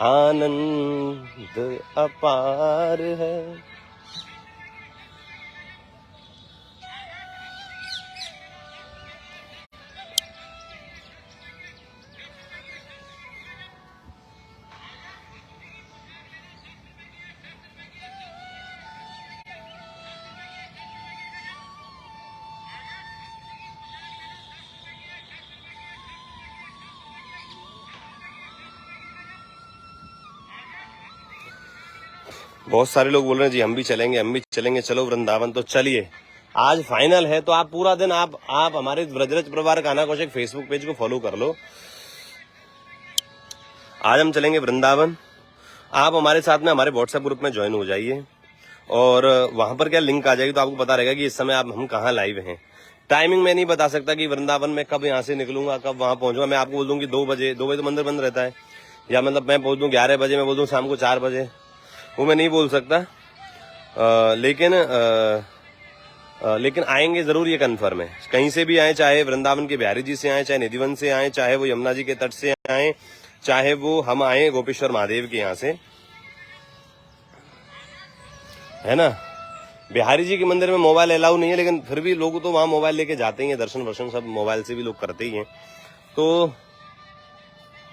[SPEAKER 1] आनंद अपार है। बहुत सारे लोग बोल रहे हैं जी हम भी चलेंगे। चलो वृंदावन, तो चलिए आज फाइनल है। तो आप पूरा दिन आप हमारे व्रजरज परिवार कान्हा कौशिक फेसबुक पेज को फॉलो कर लो। आज हम चलेंगे वृंदावन। आप हमारे साथ में हमारे व्हाट्सएप ग्रुप में ज्वाइन हो जाइए और वहां पर क्या लिंक आ जाएगी तो आपको पता रहेगा कि इस समय हम कहाँ लाइव हैं। टाइमिंग मैं नहीं बता सकता कि वृंदावन में कब यहाँ से निकलूंगा, कब वहां पहुंचूंगा। मैं आपको बोल दूं कि 2 बजे तो मंदिर बंद रहता है, या मतलब मैं बोल दूं 11 बजे, मैं बोल दूं शाम को 4 बजे, वो मैं नहीं बोल सकता। लेकिन आएंगे जरूर, ये कन्फर्म है। कहीं से भी आए, चाहे वृंदावन के बिहारी जी से आए, चाहे निधिवन से आए, चाहे वो यमुना जी के तट से आए, चाहे वो हम आए गोपेश्वर महादेव के यहाँ से, है ना। बिहारी जी के मंदिर में मोबाइल अलाउ नहीं है, लेकिन फिर भी लोग तो वहां मोबाइल लेके जाते ही हैं। दर्शन वर्शन सब मोबाइल से भी लोग करते ही हैं। तो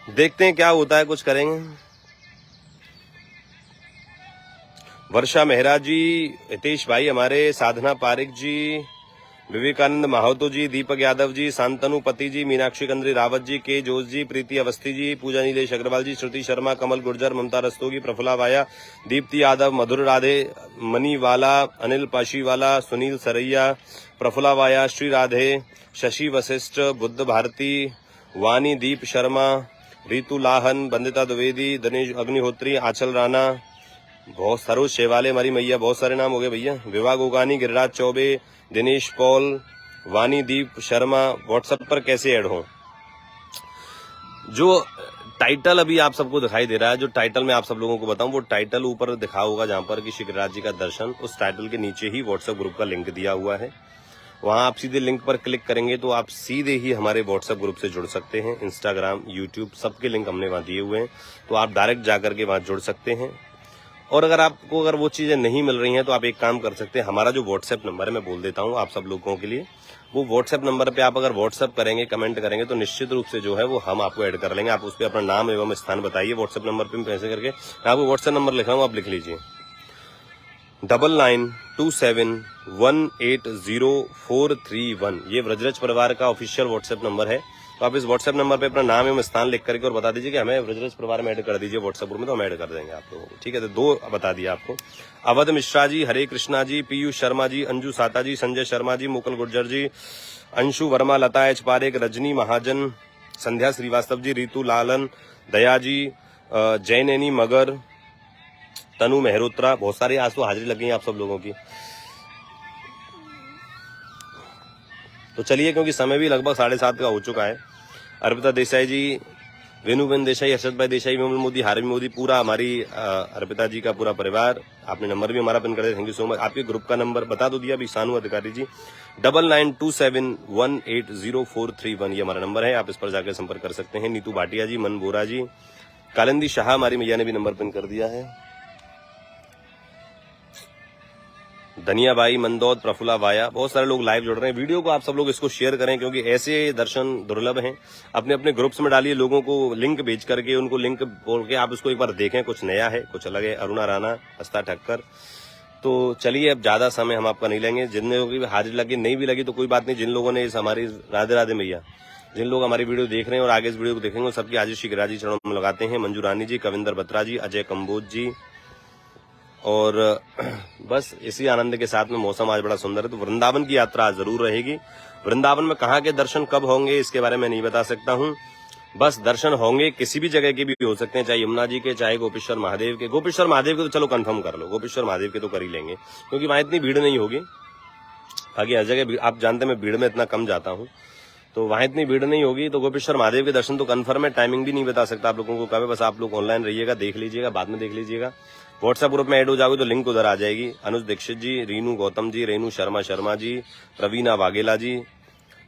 [SPEAKER 1] देखते हैं क्या होता है, कुछ करेंगे। वर्षा मेहरा जी, हितेश भाई हमारे, साधना पारिक जी, विवेकानंद माहतो जी, दीपक यादव जी, शांतनु पति जी, मीनाक्षी कंद्री रावत जी, के जोश जी, प्रीति अवस्थी जी, पूजा नीलेश अग्रवाल जी, श्रुति शर्मा, कमल गुर्जर, ममता रस्तोगी, प्रफुल्ला वाया, दीप्ति यादव, मधुर राधे, मनी वाला, अनिल पाशीवाला, सुनील सरैया, प्रफुल्ला वाया, श्री राधे, शशि वशिष्ठ, बुद्ध भारती, वानी दीप शर्मा, रीतू लाहन, बंदिता द्विवेदी, दिनेश अग्निहोत्री, आंचल राणा, बहुत सरोज शेवाले, हमारी मैया, बहुत सारे नाम हो गए भैया। विवाह गोगानी, गिरिराज चौबे, दिनेश पॉल, वानी दीप शर्मा। व्हाट्सएप पर कैसे ऐड हो? जो टाइटल अभी आप सबको दिखाई दे रहा है, जो टाइटल मैं आप सब लोगों को बताऊं, वो टाइटल ऊपर दिखा होगा जहां पर कि श्री गिरिराज जी का दर्शन, उस टाइटल के नीचे ही व्हाट्सएप ग्रुप का लिंक दिया हुआ है। वहां आप सीधे लिंक पर क्लिक करेंगे तो आप सीधे ही हमारे व्हाट्सएप ग्रुप से जुड़ सकते हैं। इंस्टाग्राम, यूट्यूब सबके लिंक हमने वहां दिए हुए हैं, तो आप डायरेक्ट जाकर के वहां जुड़ सकते हैं। और अगर वो चीजें नहीं मिल रही हैं तो आप एक काम कर सकते हैं, हमारा जो व्हाट्सएप नंबर है मैं बोल देता हूं आप सब लोगों के लिए। वो व्हाट्सएप नंबर पे आप अगर व्हाट्सएप करेंगे, कमेंट करेंगे, तो निश्चित रूप से जो है वो हम आपको ऐड कर लेंगे। आप उस पर अपना नाम एवं स्थान बताइए व्हाट्सएप नंबर पे, पैसे करके मैं आपको व्हाट्सएप नंबर लिख रहा हूँ, आप लिख लीजिए 9927180431। ये व्रजरज परिवार का ऑफिशियल व्हाट्सएप नंबर है। तो आप इस व्हाट्सएप नंबर पे अपना नाम एवं स्थान लिख करके और बता दीजिए कि हमें व्रजरज परिवार में ऐड कर दीजिए व्हाट्सएप ग्रुप में, तो हम ऐड कर देंगे आप लोगों को। ठीक है, तो 2 बता दिया आपको। अवध मिश्रा जी, हरे कृष्णा जी, पीयूष शर्मा जी, अंजू साता जी, संजय शर्मा जी, मुकुल गुर्जर जी, अंशु वर्मा, लता एच पारेख, रजनी महाजन, संध्या श्रीवास्तव जी, रीतू लालन, दया जी, जैनैनी मगर, तनु मेहरोत्रा, बहुत सारी आज तो हाजिरी लग गई आप सब लोगों की। तो चलिए, क्योंकि समय भी लगभग 7:30 का हो चुका है। अर्पिता देसाई जी, वेणुबेन देसाई, हर्षद भाई देसाई, विमल मोदी, हारवी मोदी, पूरा हमारी अर्पिता जी का पूरा परिवार। आपने नंबर भी हमारा पिन कर दिया, थैंक यू सो मच। आपके ग्रुप का नंबर बता दो दिया अभी, सानू अधिकारी जी, 9927180431 ये हमारा नंबर है, आप इस पर जाकर संपर्क कर सकते हैं। नीतू भाटिया जी, मन बोरा जी, कालिंदी शाह हमारी मैया ने भी नंबर पिन कर दिया है। धनिया भाई, मंदौद, प्रफुल्ला वाया, बहुत सारे लोग लाइव जुड़ रहे हैं। वीडियो को आप सब लोग इसको शेयर करें, क्योंकि ऐसे दर्शन दुर्लभ हैं। अपने अपने ग्रुप्स में डालिए, लोगों को लिंक भेज करके, उनको लिंक बोल के आप उसको एक बार देखें, कुछ नया है, कुछ अलग है। अरुणा राणा, हस्ता ठक्कर। तो चलिए, अब ज्यादा समय हम आपका नहीं लेंगे। जिन लोगों की हाजिर लगी, नहीं भी लगी तो कोई बात नहीं। जिन लोगों ने इस हमारी राधे राधे मैया, जिन लोग हमारी वीडियो देख रहे हैं और आगे इस वीडियो को देखेंगे, सबकी हाजिर श्री गिरिराज जी चरणों में लगाते हैं। मंजू रानी जी, कविंदर बत्रा जी, अजय कंबोज जी, और बस इसी आनंद के साथ में मौसम आज बड़ा सुंदर है। तो वृंदावन की यात्रा जरूर रहेगी। वृंदावन में कहाँ के दर्शन कब होंगे इसके बारे में नहीं बता सकता हूँ। बस दर्शन होंगे, किसी भी जगह के भी हो सकते हैं, चाहे यमुना जी के, चाहे गोपेश्वर महादेव के। गोपेश्वर महादेव के तो चलो कंफर्म कर लो, गोपेश्वर महादेव के तो कर ही लेंगे, क्योंकि वहां इतनी भीड़ नहीं होगी। बाकी हर जगह आप जानते हैं मैं भीड़ में इतना कम जाता हूँ, तो वहां इतनी भीड़ नहीं होगी। तो गोपेश्वर महादेव के दर्शन तो कंफर्म है। टाइमिंग भी नहीं बता सकता आप लोगों को कब है, बस आप लोग ऑनलाइन रहिएगा, देख लीजिएगा, बाद में देख लीजिएगा। व्हाट्सएप ग्रुप में ऐड हो जाओगे तो लिंक उधर आ जाएगी। अनुज दीक्षित जी, रीनू गौतम जी, रेनू शर्मा जी, प्रवीणा वाघेला जी,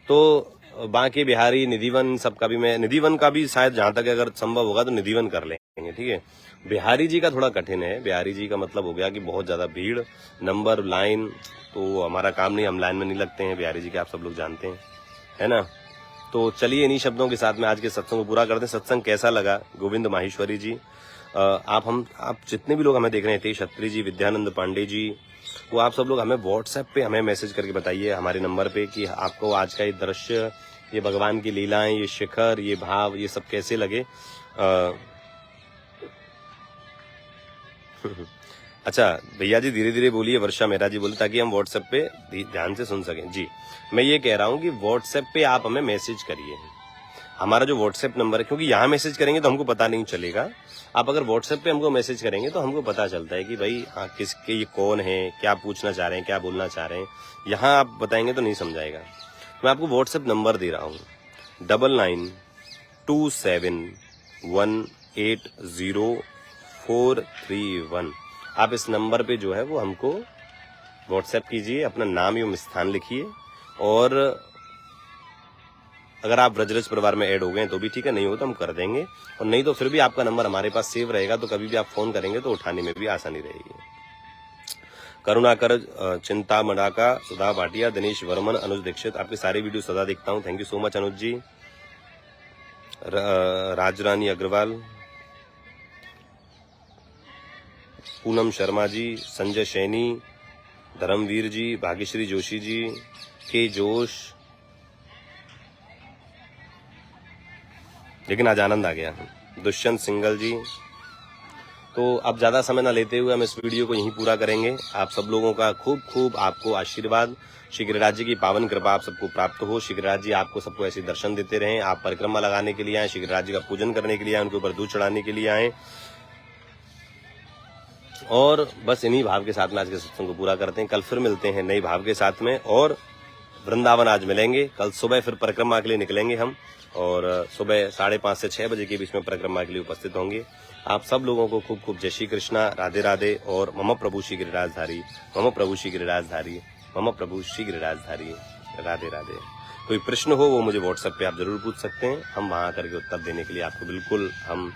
[SPEAKER 1] तो बांके बिहारी, निधिवन, सबका भी मैं, निधिवन का भी शायद जहां तक अगर संभव होगा तो निधिवन कर लेंगे, ठीक है। बिहारी जी का थोड़ा कठिन है। बिहारी जी का मतलब हो गया कि बहुत ज्यादा भीड़, नंबर, लाइन, तो हमारा काम नहीं, हम लाइन में नहीं लगते हैं बिहारी जी के, आप सब लोग जानते हैं, है ना। तो चलिए, इन्हीं शब्दों के साथ में आज के सत्संग को पूरा करते हैं। सत्संग कैसा लगा? गोविंद माहेश्वरी जी, आप जितने भी लोग हमें देख रहे हैं, तेज छत्री जी, विद्यानंद पांडे जी, वो आप सब लोग हमें व्हाट्सएप पे हमें मैसेज करके बताइए हमारे नंबर पे कि आपको आज का ये दृश्य, ये भगवान की लीलाएं, ये शिखर, ये भाव, ये सब कैसे लगे। अच्छा भैया जी, धीरे धीरे बोलिए, वर्षा मेहरा जी बोले, ताकि हम व्हाट्सएप पे ध्यान से सुन सकें। जी, मैं ये कह रहा हूँ कि व्हाट्सएप पे आप हमें मैसेज करिए। हमारा जो व्हाट्सएप नंबर है, क्योंकि यहाँ मैसेज करेंगे तो हमको पता नहीं चलेगा। आप अगर व्हाट्सएप पे हमको मैसेज करेंगे तो हमको पता चलता है कि भाई हाँ, किसके, ये कौन है, क्या पूछना चाह रहे हैं, क्या बोलना चाह रहे हैं। यहाँ आप बताएंगे तो नहीं समझाएगा। मैं आपको व्हाट्सएप नंबर दे रहा हूँ, 9927180431। आप इस नंबर पे जो है वो हमको व्हाट्सएप कीजिए, अपना नाम एवं स्थान लिखिए, और अगर आप ब्रजरज परिवार में ऐड हो गए तो भी ठीक है, नहीं हो तो हम कर देंगे, और नहीं तो फिर भी आपका नंबर हमारे पास सेव रहेगा, तो कभी भी आप फोन करेंगे तो उठाने में भी आसानी रहेगी। करुणाकर, चिंता मडाका, सुधा भाटिया, दिनेश वर्मन, अनुज दीक्षित, आपके सारे वीडियो सदा देखता हूँ, थैंक यू सो मच अनुज जी। राजरानी अग्रवाल, पूनम शर्मा जी, संजय सैनी, धर्मवीर जी, भाग्यश्री जोशी जी, के जोश, लेकिन आज आनंद आ गया। दुष्यंत सिंगल जी। तो अब ज्यादा समय न लेते हुए हम इस वीडियो को यहीं पूरा करेंगे। आप सब लोगों का खूब खूब आपको आशीर्वाद, श्री गिरिराज जी की पावन कृपा आप सबको प्राप्त हो। श्री गिरिराज जी आपको सबको ऐसे दर्शन देते रहें। आप परिक्रमा लगाने के लिए आए, श्री गिरिराज जी का पूजन करने के लिए आए, उनके ऊपर दूध चढ़ाने के लिए आए, और बस इन्हीं भाव के साथ में आज के सत्संग को पूरा करते हैं। कल फिर मिलते हैं नए भाव के साथ में, और वृंदावन आज मिलेंगे। कल सुबह फिर परिक्रमा के लिए निकलेंगे हम, और सुबह 5:30 से 6 बजे के बीच में परिक्रमा के लिए उपस्थित होंगे। आप सब लोगों को खूब खूब जय श्री कृष्णा, राधे राधे, और मम प्रभु श्री गिरिराजधारी, मम प्रभु श्री गिरिराजधारी, मम प्रभु श्री गिरिराजधारी, राधे राधे। कोई प्रश्न हो वो मुझे व्हाट्सएप पे आप जरूर पूछ सकते हैं, हम वहां करके उत्तर देने के लिए आपको बिल्कुल हम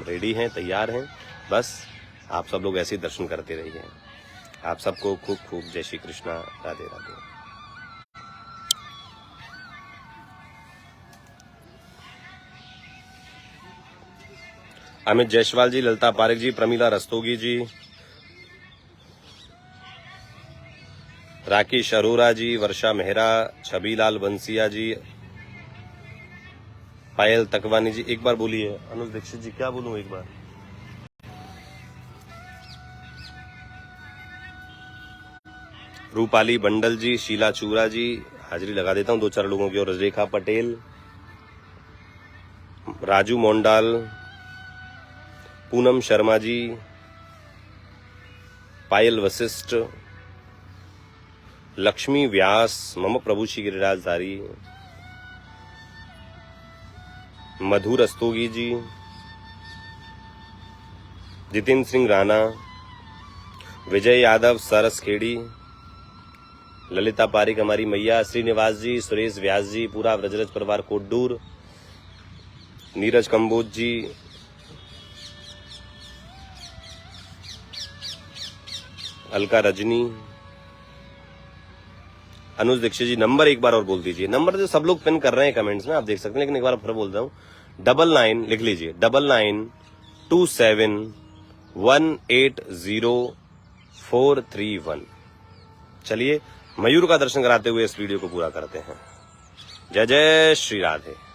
[SPEAKER 1] रेडी हैं, तैयार हैं। बस आप सब लोग ऐसे ही दर्शन करते रहिए। आप सबको खूब खूब जय श्री कृष्णा, राधे राधे। अमित जायसवाल जी, ललिता पारेख जी, प्रमीला रस्तोगी जी, राकेश अरोरा जी, वर्षा मेहरा, छबीलाल बंसिया जी, पायल तकवानी जी, एक बार बोलिए। अनुज दीक्षित जी, क्या बोलूं एक बार? रूपाली बंडल जी, शीला चूरा जी, हाजिरी लगा देता हूं 2-4 लोगों की, और रेखा पटेल, राजू मोंडाल, पूनम शर्मा जी, पायल वशिष्ठ, लक्ष्मी व्यास, मम प्रभु श्री गिरिराजधारी, मधु रस्तोगी जी, जितिन सिंह राणा, विजय यादव सरसखेड़ी, ललिता पारिक हमारी मैया, श्रीनिवास जी, सुरेश व्यास जी, पूरा ब्रजरज परिवार कोड्डूर, नीरज कंबोज जी, अलका रजनी, अनुज दीक्षित जी। नंबर एक बार और बोल दीजिए। नंबर जो सब लोग पिन कर रहे हैं कमेंट्स में, आप देख सकते हैं, लेकिन एक बार फिर बोलता हूँ, 99 लिख लीजिए, 9927180431। चलिए मयूर का दर्शन कराते हुए इस वीडियो को पूरा करते हैं। जय जय श्री राधे।